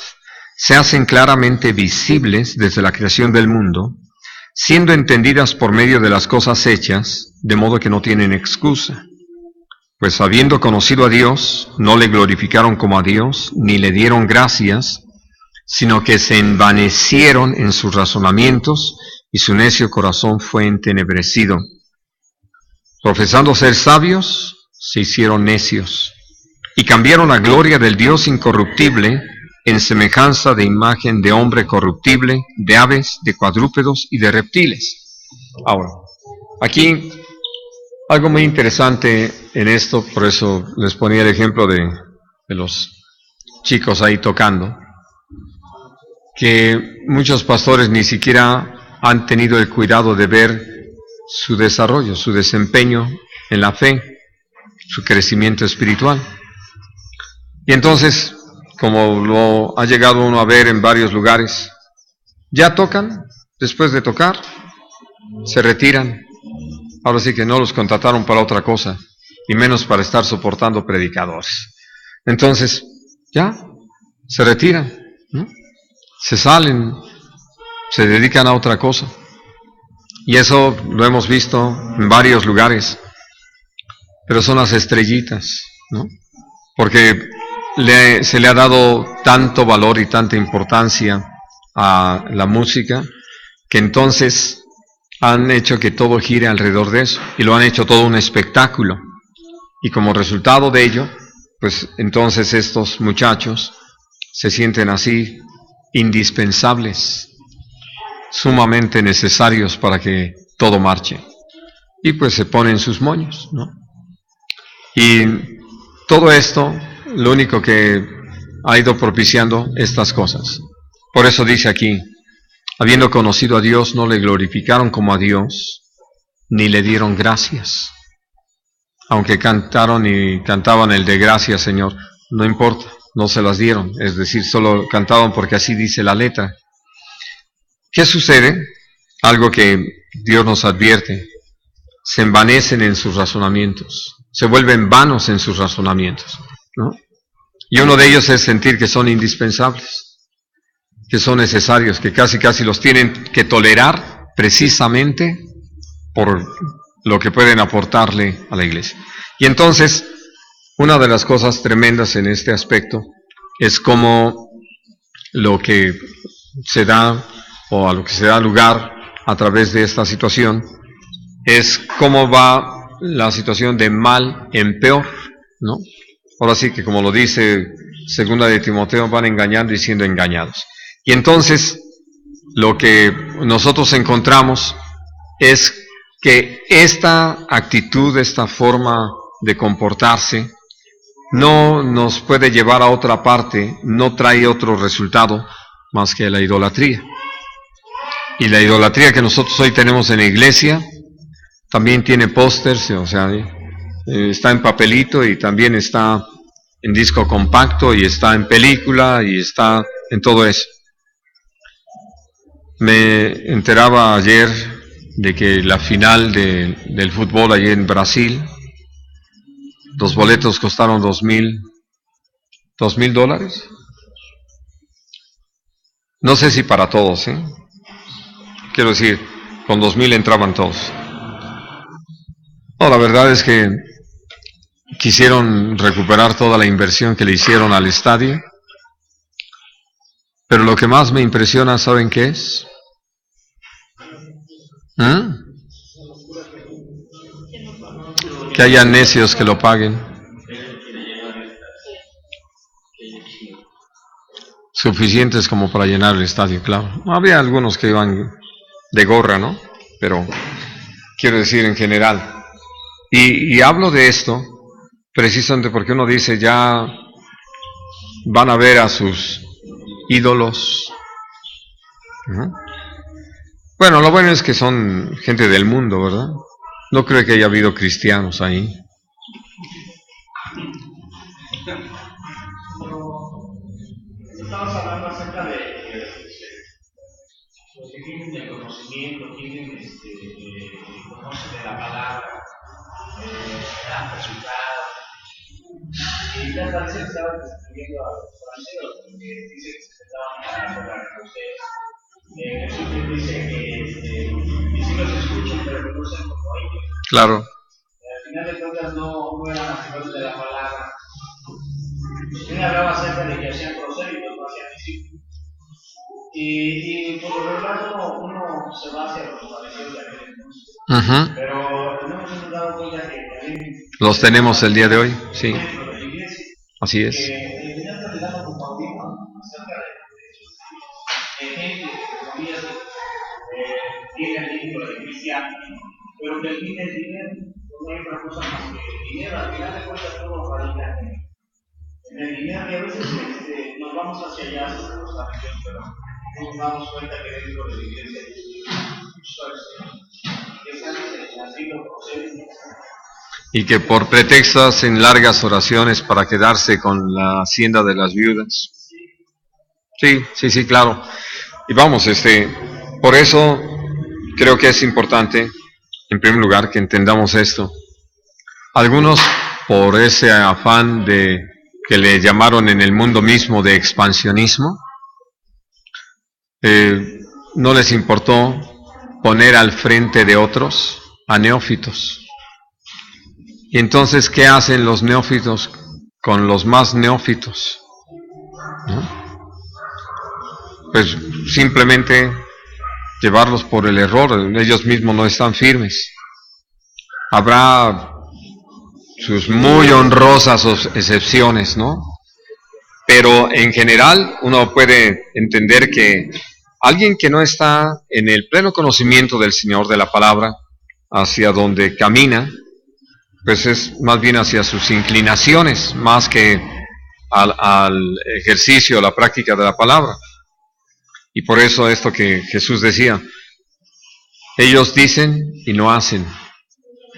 se hacen claramente visibles desde la creación del mundo, siendo entendidas por medio de las cosas hechas, de modo que no tienen excusa. Pues habiendo conocido a Dios, no le glorificaron como a Dios, ni le dieron gracias, sino que se envanecieron en sus razonamientos, y su necio corazón fue entenebrecido. Profesando ser sabios, se hicieron necios, y cambiaron la gloria del Dios incorruptible en semejanza de imagen de hombre corruptible, de aves, de cuadrúpedos y de reptiles. Ahora, aquí algo muy interesante en esto, por eso les ponía el ejemplo de los chicos ahí tocando, que muchos pastores ni siquiera han tenido el cuidado de ver su desarrollo, su desempeño en la fe, su crecimiento espiritual. Y entonces, como lo ha llegado uno a ver en varios lugares, ya tocan, después de tocar, se retiran. Ahora sí que no los contrataron para otra cosa, y menos para estar soportando predicadores. Entonces, ya, se retiran, ¿no? Se salen, se dedican a otra cosa. Y eso lo hemos visto en varios lugares, pero son las estrellitas, ¿no? Porque se le ha dado tanto valor y tanta importancia a la música, que entonces han hecho que todo gire alrededor de eso, y lo han hecho todo un espectáculo. Y como resultado de ello, pues entonces estos muchachos se sienten así indispensables, sumamente necesarios para que todo marche. Y pues se ponen sus moños, ¿no? Y todo esto, lo único que ha ido propiciando estas cosas. Por eso dice aquí, habiendo conocido a Dios, no le glorificaron como a Dios, ni le dieron gracias. Aunque cantaron y cantaban el de gracias, Señor, no importa, no se las dieron. Es decir, solo cantaban porque así dice la letra. ¿Qué sucede? Algo que Dios nos advierte. Se envanecen en sus razonamientos, se vuelven vanos en sus razonamientos, ¿no? Y uno de ellos es sentir que son indispensables, que son necesarios, que casi los tienen que tolerar precisamente por lo que pueden aportarle a la iglesia. Y entonces, una de las cosas tremendas en este aspecto es cómo lo que se da, o a lo que se da lugar a través de esta situación, es cómo va la situación de mal en peor, ¿no? Ahora sí que, como lo dice Segunda de Timoteo, van engañando y siendo engañados. Y entonces, lo que nosotros encontramos es que esta actitud, esta forma de comportarse, no nos puede llevar a otra parte, no trae otro resultado más que la idolatría. Y la idolatría que nosotros hoy tenemos en la iglesia también tiene pósters, o sea, está en papelito y también está en disco compacto y está en película y está en todo eso. Me enteraba ayer de que la final del fútbol allí en Brasil, los boletos costaron $2,000. No sé si para todos, ¿eh? Quiero decir, con 2,000 entraban todos. No, la verdad es que quisieron recuperar toda la inversión que le hicieron al estadio, pero lo que más me impresiona, ¿saben qué es? Que haya necios que lo paguen. Suficientes como para llenar el estadio, claro. Había algunos que iban de gorra, ¿no? Pero quiero decir en general. Y hablo de esto precisamente porque uno dice, ya van a ver a sus ídolos. Bueno, lo bueno es que son gente del mundo, ¿verdad? No creo que haya habido cristianos ahí. Estamos hablando acerca de los que tienen el conocimiento, conocen de la palabra, han resultado. Y me parece que estaba describiendo a los fariseos, porque dice que se estaban hablando para ustedes. Jesús dice que sí los escuchan, pero no usan como ellos. Claro. Al final de cuentas no eran hacedores de la palabra. Él hablaba acerca de que hacían prosélitos, no hacían discípulos. Y por lo regular uno se va hacia los fariseos de aquel entonces. Pero no nos hemos dado cuenta que también los tenemos el día de hoy, sí. Dentro de la iglesia. Así es. El final terminamos compartiendo acerca de gente que comillas tiene el título de cristiano, pero que tiene el dinero, no hay otra cosa más que el dinero. Al final de cuentas todo radica en el dinero, y a veces nos vamos hacia allá, hacia los amigos, pero no nos damos cuenta que dentro de la iglesia y que por pretexto hacen largas oraciones para quedarse con la hacienda de las viudas. Sí, claro. Y vamos, por eso creo que es importante, en primer lugar, que entendamos esto. Algunos, por ese afán de que le llamaron en el mundo mismo de expansionismo, no les importó poner al frente de otros a neófitos. Y entonces, ¿qué hacen los neófitos con los más neófitos? ¿No? Pues simplemente llevarlos por el error. Ellos mismos no están firmes. Habrá sus muy honrosas excepciones, ¿no? Pero en general uno puede entender que alguien que no está en el pleno conocimiento del Señor, de la palabra, hacia donde camina, pues es más bien hacia sus inclinaciones, más que al ejercicio, a la práctica de la palabra. Y por eso esto que Jesús decía, ellos dicen y no hacen,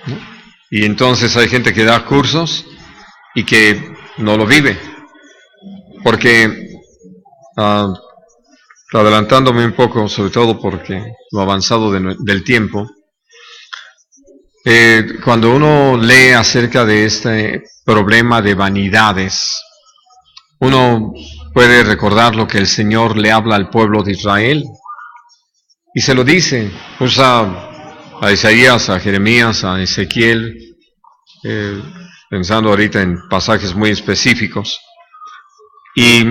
¿no? Y entonces hay gente que da cursos y que no lo vive, porque adelantándome un poco, sobre todo porque lo avanzado del tiempo, cuando uno lee acerca de este problema de vanidades, uno puede recordar lo que el Señor le habla al pueblo de Israel, y se lo dice, usa a Isaías, a Jeremías, a Ezequiel, pensando ahorita en pasajes muy específicos. Y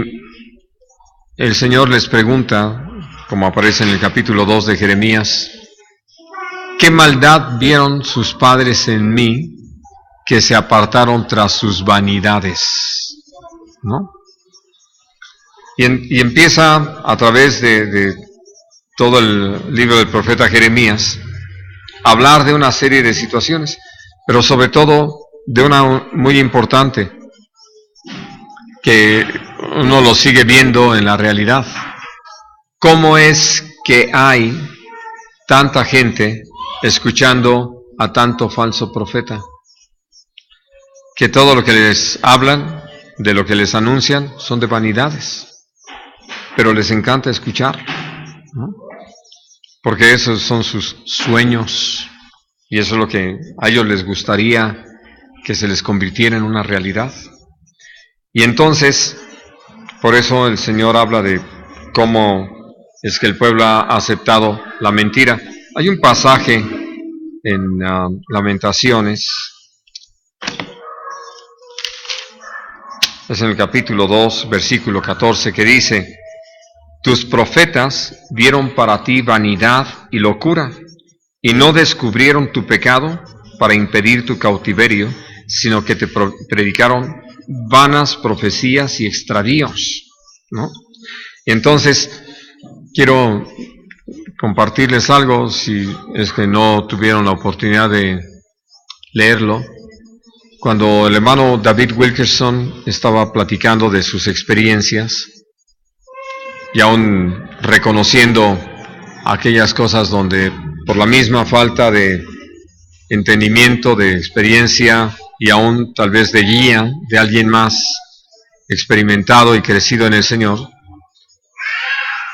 el Señor les pregunta, como aparece en el capítulo 2 de Jeremías, ¿qué maldad vieron sus padres en mí que se apartaron tras sus vanidades? ¿No? Y empieza a través de todo el libro del profeta Jeremías a hablar de una serie de situaciones, pero sobre todo de una muy importante, que uno lo sigue viendo en la realidad. ¿Cómo es que hay tanta gente escuchando a tanto falso profeta? Que todo lo que les hablan, de lo que les anuncian, son de vanidades, pero les encanta escuchar, ¿no? Porque esos son sus sueños, y eso es lo que a ellos les gustaría que se les convirtiera en una realidad. Y entonces, por eso el Señor habla de cómo es que el pueblo ha aceptado la mentira. Hay un pasaje en Lamentaciones, es en el capítulo 2, versículo 14, que dice: tus profetas vieron para ti vanidad y locura, y no descubrieron tu pecado para impedir tu cautiverio, sino que te predicaron vanas profecías y extravíos, ¿no? Y entonces, quiero compartirles algo, si es que no tuvieron la oportunidad de leerlo. Cuando el hermano David Wilkerson estaba platicando de sus experiencias, y aún reconociendo aquellas cosas donde por la misma falta de entendimiento, de experiencia y aún tal vez de guía de alguien más experimentado y crecido en el Señor,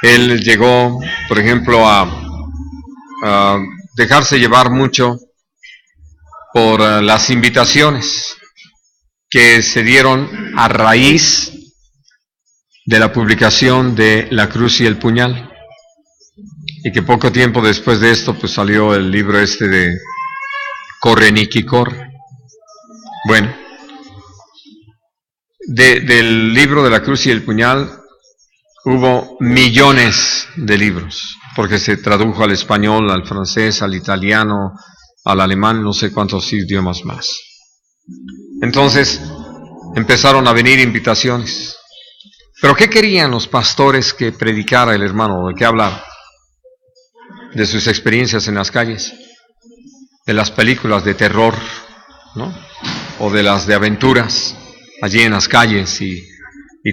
él llegó, por ejemplo, a dejarse llevar mucho por las invitaciones que se dieron a raíz de la publicación de La Cruz y el Puñal, y que poco tiempo después de esto pues salió el libro este de Corre Nicky Corre. Bueno, del libro de La Cruz y el Puñal hubo millones de libros, porque se tradujo al español, al francés, al italiano, al alemán, no sé cuántos idiomas más. Entonces empezaron a venir invitaciones. ¿Pero qué querían los pastores que predicara el hermano? ¿De qué hablar? De sus experiencias en las calles, de las películas de terror, ¿no? O de las de aventuras allí en las calles y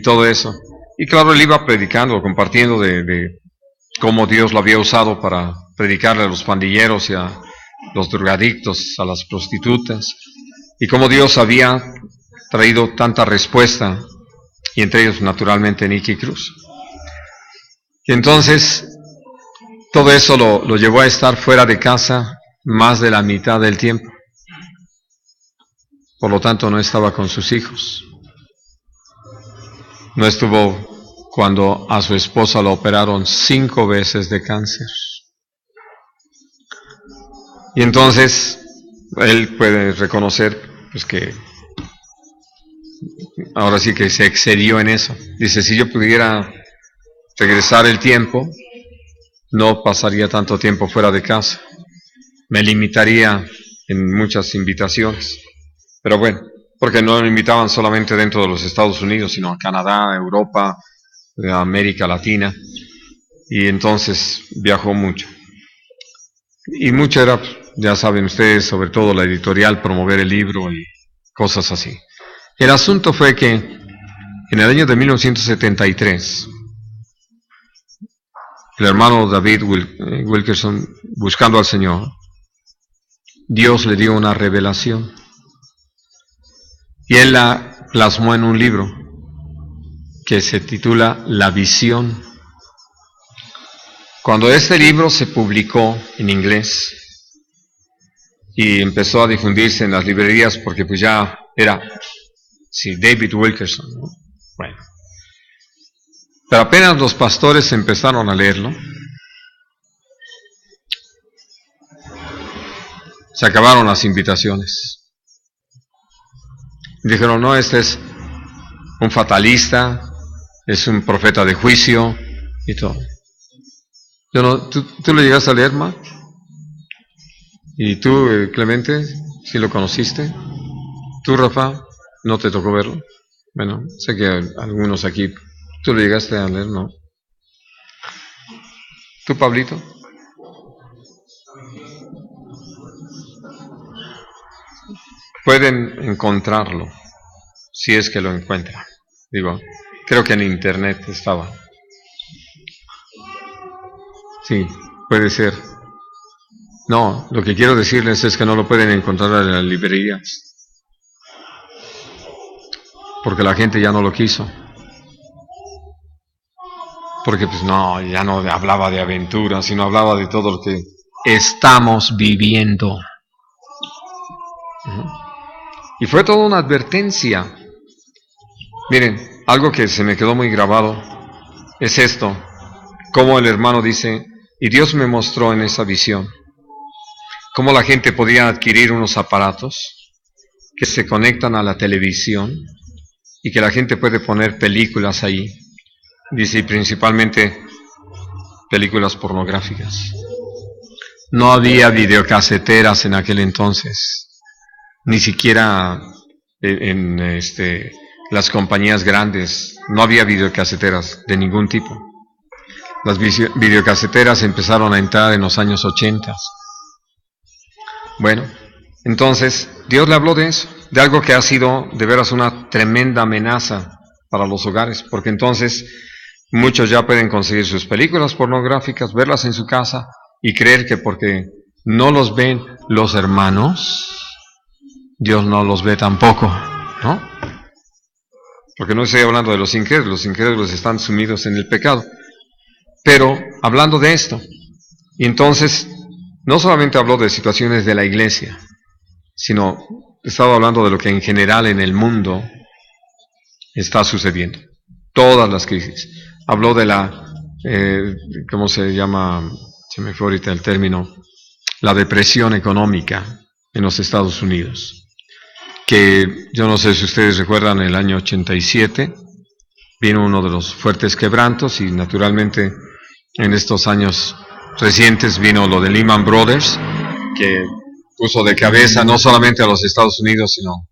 todo eso. Y claro, él iba predicando, compartiendo de cómo Dios lo había usado para predicarle a los pandilleros y a los drogadictos, a las prostitutas, y cómo Dios había traído tanta respuesta, y entre ellos naturalmente Nicky Cruz. Y entonces todo eso lo llevó a estar fuera de casa más de la mitad del tiempo. Por lo tanto, no estaba con sus hijos. No estuvo cuando a su esposa lo operaron 5 veces de cáncer. Y entonces él puede reconocer pues que ahora sí que se excedió en eso. Dice, si yo pudiera regresar el tiempo, no pasaría tanto tiempo fuera de casa. Me limitaría en muchas invitaciones. Pero bueno, porque no me invitaban solamente dentro de los Estados Unidos, sino a Canadá, Europa, América Latina. Y entonces viajó mucho. Y mucho era, ya saben ustedes, sobre todo la editorial, promover el libro y cosas así. El asunto fue que en el año de 1973, el hermano David Wilkerson, buscando al Señor, Dios le dio una revelación y él la plasmó en un libro que se titula La Visión. Cuando este libro se publicó en inglés y empezó a difundirse en las librerías, porque pues ya era, sí, David Wilkerson, ¿no? Bueno, pero apenas los pastores empezaron a leerlo, Se acabaron las invitaciones. Dijeron, no, este es un fatalista, es un profeta de juicio y todo. Yo no, ¿tú lo llegaste a leer, Ma? ¿Y tú, Clemente, sí lo conociste? ¿Tú, Rafa, no te tocó verlo? Bueno, sé que algunos aquí, ¿tú lo llegaste a leer? No. ¿Tú, Pablito? Pueden encontrarlo, si es que lo encuentran. Digo, creo que en internet estaba. Sí, puede ser. No, lo que quiero decirles es que no lo pueden encontrar en las librerías, porque la gente ya no lo quiso. Porque pues no, ya no hablaba de aventuras, sino hablaba de todo lo que estamos viviendo. Y fue toda una advertencia. Miren, algo que se me quedó muy grabado es esto, como el hermano dice, y Dios me mostró en esa visión, cómo la gente podía adquirir unos aparatos que se conectan a la televisión y que la gente puede poner películas ahí, dice, principalmente películas pornográficas. No había videocaseteras en aquel entonces, ni siquiera en las compañías grandes, no había videocaseteras de ningún tipo. Las videocaseteras empezaron a entrar en los años 80. Bueno, entonces Dios le habló de eso, de algo que ha sido de veras una tremenda amenaza para los hogares, porque entonces muchos ya pueden conseguir sus películas pornográficas, verlas en su casa y creer que porque no los ven los hermanos, Dios no los ve tampoco, ¿no? Porque no estoy hablando de los incrédulos están sumidos en el pecado. Pero hablando de esto, y entonces no solamente habló de situaciones de la iglesia, sino estaba hablando de lo que en general en el mundo está sucediendo. Todas las crisis. Habló de la, ¿cómo se llama? Se me fue ahorita el término. La depresión económica en los Estados Unidos. Que yo no sé si ustedes recuerdan, el año 87 vino uno de los fuertes quebrantos y naturalmente en estos años recientes vino lo de Lehman Brothers, que puso de cabeza no solamente a los Estados Unidos, sino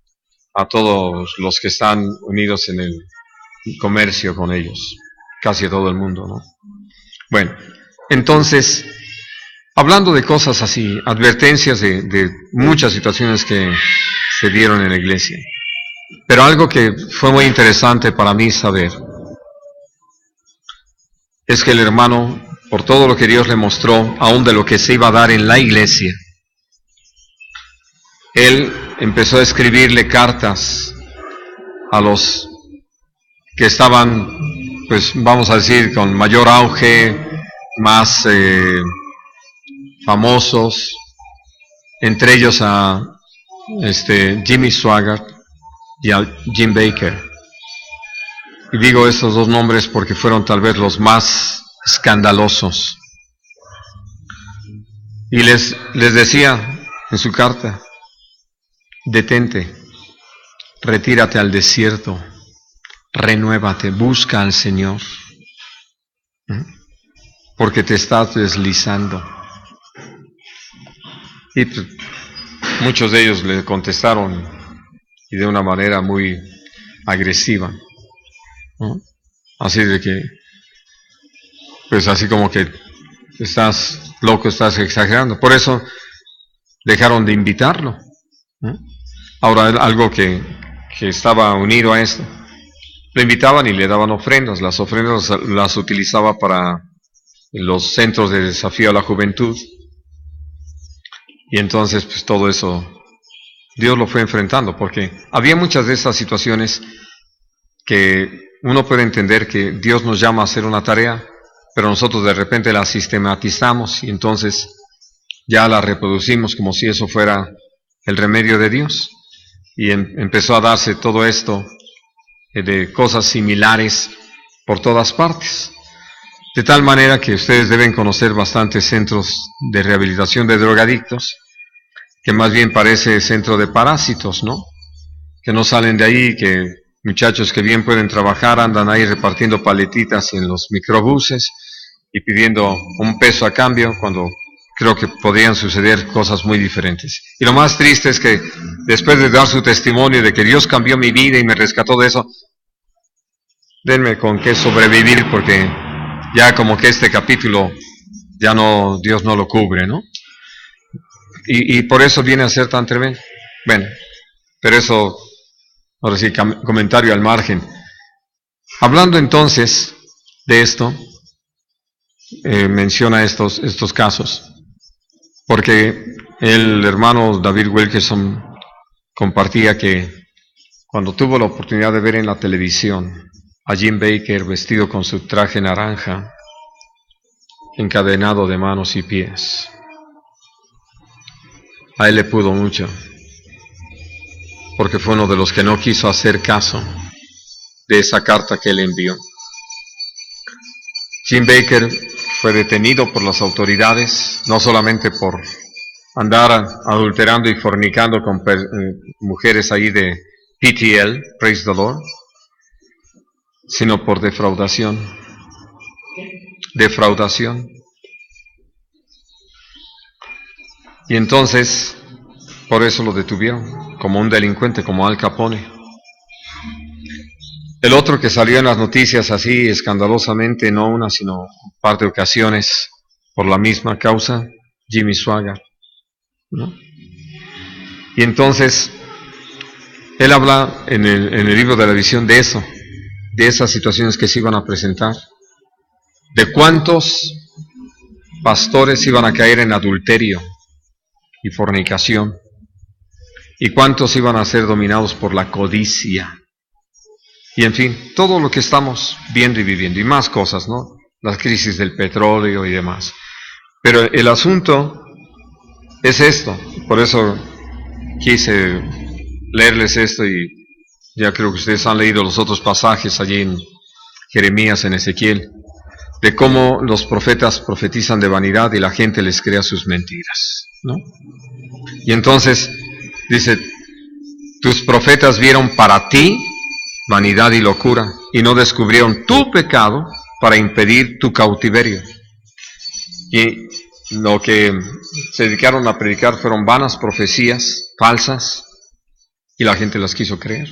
a todos los que están unidos en el comercio con ellos, casi a todo el mundo, ¿no? Bueno, entonces, hablando de cosas así, advertencias de muchas situaciones que se dieron en la iglesia, pero algo que fue muy interesante para mí saber es que el hermano, por todo lo que Dios le mostró, aún de lo que se iba a dar en la iglesia, él empezó a escribirle cartas a los que estaban, pues vamos a decir, con mayor auge, más famosos, entre ellos a Jimmy Swaggart y a Jim Baker. Y digo estos dos nombres porque fueron tal vez los más escandalosos. Y les decía en su carta, detente, retírate al desierto, renuévate, busca al Señor, porque te estás deslizando. Y muchos de ellos le contestaron y de una manera muy agresiva, ¿no? Así de que, pues así como que estás loco, estás exagerando. Por eso dejaron de invitarlo, ¿no? Ahora, algo que estaba unido a esto, lo invitaban y le daban ofrendas. Las ofrendas las utilizaba para los centros de desafío a la juventud. Y entonces, pues todo eso, Dios lo fue enfrentando, porque había muchas de estas situaciones que uno puede entender que Dios nos llama a hacer una tarea, pero nosotros de repente la sistematizamos y entonces ya la reproducimos como si eso fuera el remedio de Dios. Y empezó a darse todo esto de cosas similares por todas partes. De tal manera que ustedes deben conocer bastantes centros de rehabilitación de drogadictos que más bien parece centro de parásitos, ¿no? Que no salen de ahí, que muchachos que bien pueden trabajar andan ahí repartiendo paletitas en los microbuses y pidiendo un peso a cambio, cuando creo que podrían suceder cosas muy diferentes. Y lo más triste es que después de dar su testimonio de que Dios cambió mi vida y me rescató de eso, denme con qué sobrevivir, porque ya como que este capítulo ya no, Dios no lo cubre, ¿no? Y por eso viene a ser tan tremendo. Bueno, pero eso, ahora sí, comentario al margen. Hablando entonces de esto, menciona estos casos, porque el hermano David Wilkerson compartía que cuando tuvo la oportunidad de ver en la televisión a Jim Bakker vestido con su traje naranja, encadenado de manos y pies, a él le pudo mucho, porque fue uno de los que no quiso hacer caso de esa carta que él envió. Jim Bakker fue detenido por las autoridades, no solamente por andar adulterando y fornicando con mujeres ahí de PTL, Praise the Lord, sino por defraudación. Defraudación. Y entonces, por eso lo detuvieron, como un delincuente, como Al Capone. El otro que salió en las noticias así escandalosamente, no una, sino un par de ocasiones, por la misma causa, Jimmy Swaggart, ¿no? Y entonces, él habla en el libro de la visión de eso, de esas situaciones que se iban a presentar, de cuántos pastores iban a caer en adulterio y fornicación, y cuántos iban a ser dominados por la codicia, y en fin, todo lo que estamos viendo y viviendo, y más cosas, ¿no? Las crisis del petróleo y demás. Pero el asunto es esto, por eso quise leerles esto, y ya creo que ustedes han leído los otros pasajes allí en Jeremías, en Ezequiel, de cómo los profetas profetizan de vanidad y la gente les crea sus mentiras, ¿no? Y entonces dice, tus profetas vieron para ti vanidad y locura, y no descubrieron tu pecado para impedir tu cautiverio. Y lo que se dedicaron a predicar fueron vanas profecías falsas, y la gente las quiso creer.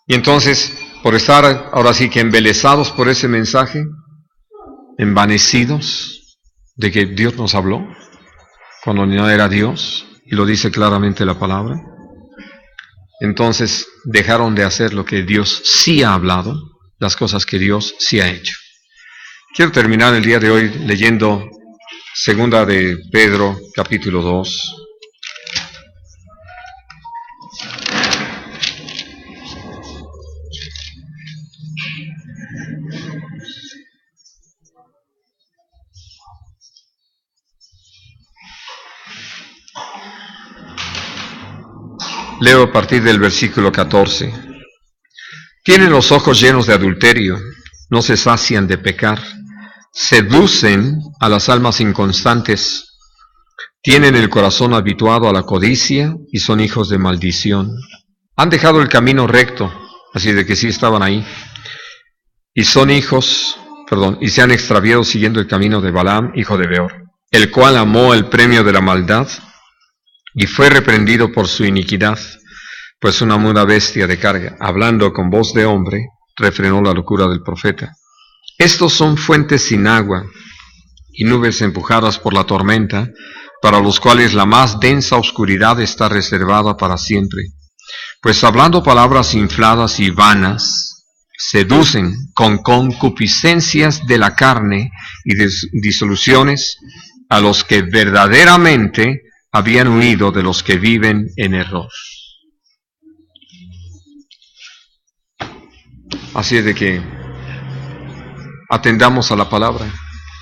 Y entonces, por estar ahora sí que embelesados por ese mensaje, envanecidos de que Dios nos habló, cuando no era Dios, y lo dice claramente la palabra, entonces dejaron de hacer lo que Dios sí ha hablado, las cosas que Dios sí ha hecho. Quiero terminar el día de hoy leyendo segunda de Pedro, capítulo 2. Leo a partir del versículo 14. Tienen los ojos llenos de adulterio, no se sacian de pecar, seducen a las almas inconstantes, tienen el corazón habituado a la codicia y son hijos de maldición. Han dejado el camino recto, así de que sí estaban ahí, y se han extraviado siguiendo el camino de Balaam, hijo de Beor, el cual amó el premio de la maldad y fue reprendido por su iniquidad, pues una muda bestia de carga, hablando con voz de hombre, refrenó la locura del profeta. Estos son fuentes sin agua y nubes empujadas por la tormenta, para los cuales la más densa oscuridad está reservada para siempre. Pues hablando palabras infladas y vanas, seducen con concupiscencias de la carne y disoluciones a los que verdaderamente habían huido de los que viven en error. Así es de que atendamos a la palabra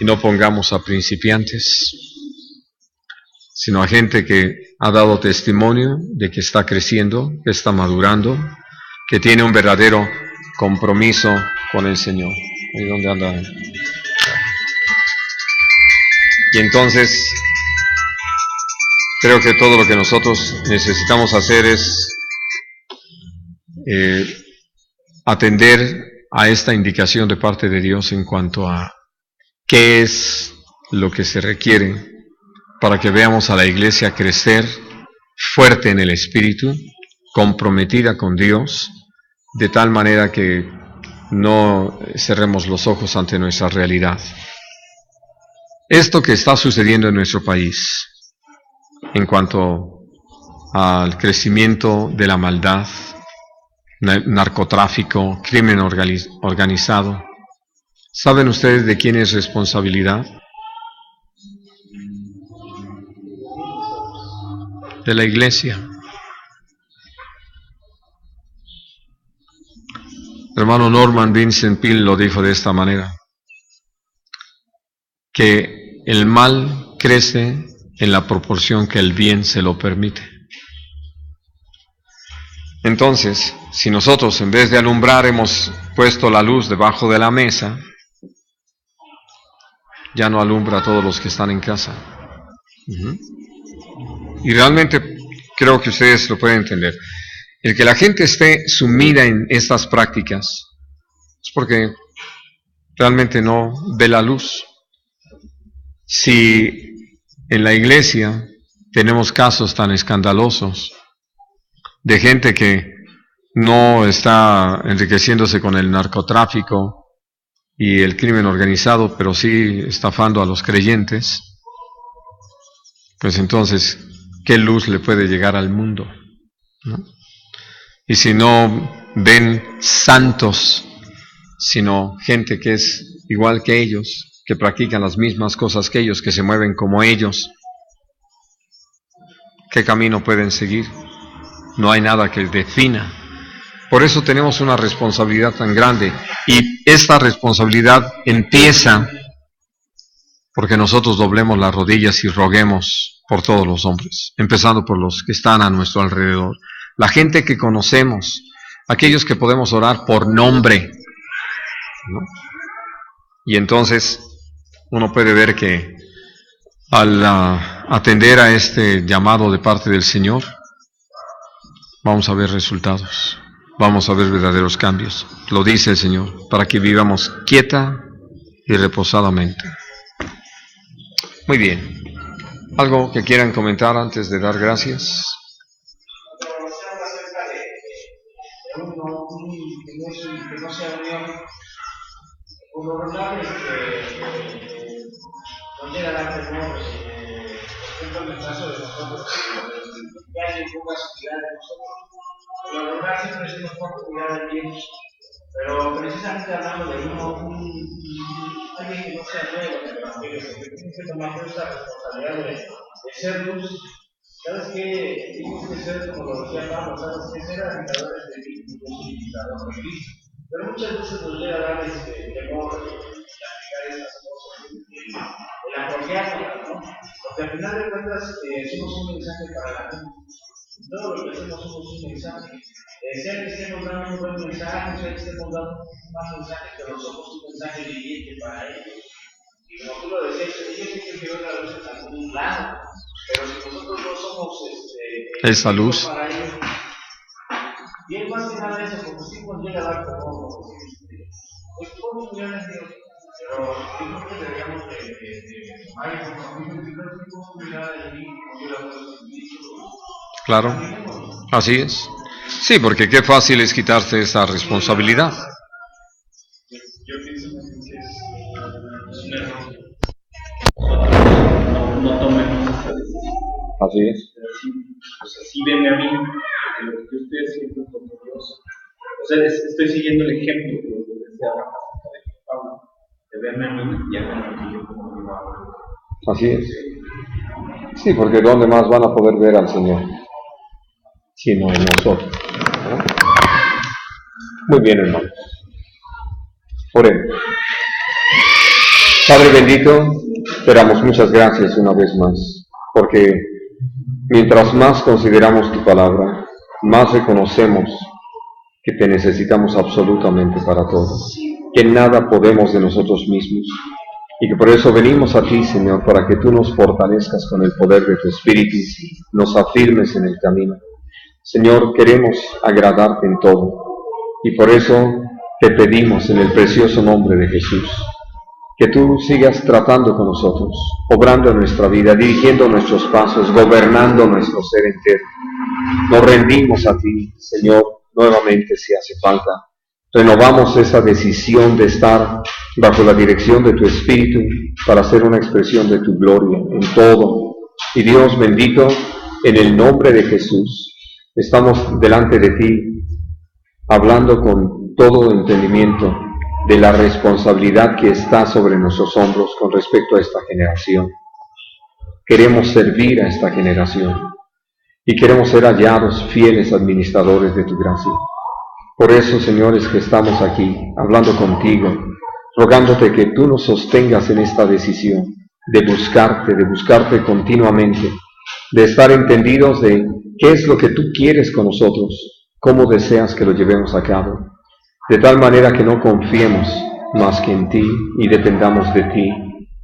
y no pongamos a principiantes, sino a gente que ha dado testimonio de que está creciendo, que está madurando, que tiene un verdadero compromiso con el Señor. ¿Y dónde anda? Y entonces creo que todo lo que nosotros necesitamos hacer es atender a esta indicación de parte de Dios en cuanto a qué es lo que se requiere para que veamos a la iglesia crecer fuerte en el espíritu, comprometida con Dios, de tal manera que no cerremos los ojos ante nuestra realidad. Esto que está sucediendo en nuestro país, en cuanto al crecimiento de la maldad, narcotráfico, crimen organizado, ¿saben ustedes de quién es responsabilidad? De la iglesia. El hermano Norman Vincent Peale lo dijo de esta manera, que el mal crece en la proporción que el bien se lo permite. Entonces, si nosotros en vez de alumbrar hemos puesto la luz debajo de la mesa, ya no alumbra a todos los que están en casa. Y realmente creo que ustedes lo pueden entender. El que la gente esté sumida en estas prácticas es porque realmente no ve la luz. Si en la iglesia tenemos casos tan escandalosos de gente que no está enriqueciéndose con el narcotráfico y el crimen organizado, pero sí estafando a los creyentes, pues entonces, ¿qué luz le puede llegar al mundo? ¿No? Y si no ven santos, sino gente que es igual que ellos, que practican las mismas cosas que ellos, que se mueven como ellos, ¿qué camino pueden seguir? No hay nada que defina. Por eso tenemos una responsabilidad tan grande, y esta responsabilidad empieza porque nosotros doblemos las rodillas y roguemos por todos los hombres, empezando por los que están a nuestro alrededor, la gente que conocemos, aquellos que podemos orar por nombre, ¿no? Y entonces uno puede ver que al atender a este llamado de parte del Señor, vamos a ver resultados, vamos a ver verdaderos cambios. Lo dice el Señor, para que vivamos quieta y reposadamente. Muy bien. ¿Algo que quieran comentar antes de dar gracias? Que no sea unión, por lo regular, no llega a dar temor, por ejemplo, en el caso de nosotros, que hay pocas unidades de nosotros, por lo regular siempre decimos poca unidad de Dios, pero precisamente hablando de alguien que no sea nuevo en el Evangelio, porque tiene que tomar esa responsabilidad de ser luz. ¿Sabes qué? Tenemos que ser, como lo decía Pablo, ¿sabes qué? Ser agitadores de Cristo, imitadores de Cristo. Pero muchas veces nos llega a dar temor de aplicar estas cosas, el apropiarlas, ¿no? Porque al final de cuentas somos un mensaje para la gente. Todo lo que hacemos somos un mensaje. Sea que estemos dando un buen mensaje, sea que estemos dando un mal mensaje, pero somos un mensaje viviente para ellos. Y como tú lo decías, ellos tienen que ver la luz en algún lado. Pero si nosotros no somos esa luz para ellos, y es más que nada eso, porque sí nos llega a dar como pues podemos mirar en Dios, pero yo creo que deberíamos de tomar el compromiso de que podemos mirar en mí, como yo la puedo sentir. Claro, así es. Sí, porque qué fácil es quitarse esa responsabilidad. Yo pienso que es un error. No tomemos esa decisión. Así es. Así veme a mí, porque lo que yo estoy haciendo es como Dios. O sea, estoy siguiendo el ejemplo que decía Pablo, de verme a mí y hacerme a mí yo como yo hago. Así es. Sí, porque ¿dónde más van a poder ver al Señor? Sino en nosotros, ¿no? Muy bien, hermanos. Oremos. Padre bendito, te damos muchas gracias una vez más, porque mientras más consideramos tu palabra, más reconocemos que te necesitamos absolutamente para todo, que nada podemos de nosotros mismos, y que por eso venimos a ti, Señor, para que tú nos fortalezcas con el poder de tu Espíritu, nos afirmes en el camino. Señor, queremos agradarte en todo, y por eso te pedimos en el precioso nombre de Jesús, que tú sigas tratando con nosotros, obrando en nuestra vida, dirigiendo nuestros pasos, gobernando nuestro ser entero. Nos rendimos a ti, Señor, nuevamente si hace falta. Renovamos esa decisión de estar bajo la dirección de tu Espíritu para hacer una expresión de tu gloria en todo. Y Dios bendito, en el nombre de Jesús, estamos delante de ti, hablando con todo entendimiento de la responsabilidad que está sobre nuestros hombros con respecto a esta generación. Queremos servir a esta generación y queremos ser hallados fieles administradores de tu gracia. Por eso, señores, que estamos aquí hablando contigo, rogándote que tú nos sostengas en esta decisión de buscarte continuamente, de estar entendidos de qué es lo que tú quieres con nosotros, cómo deseas que lo llevemos a cabo, de tal manera que no confiemos más que en ti y dependamos de ti,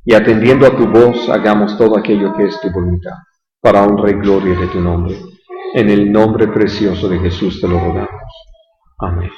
y atendiendo a tu voz hagamos todo aquello que es tu voluntad, para honra y gloria de tu nombre. En el nombre precioso de Jesús te lo rogamos. Amén.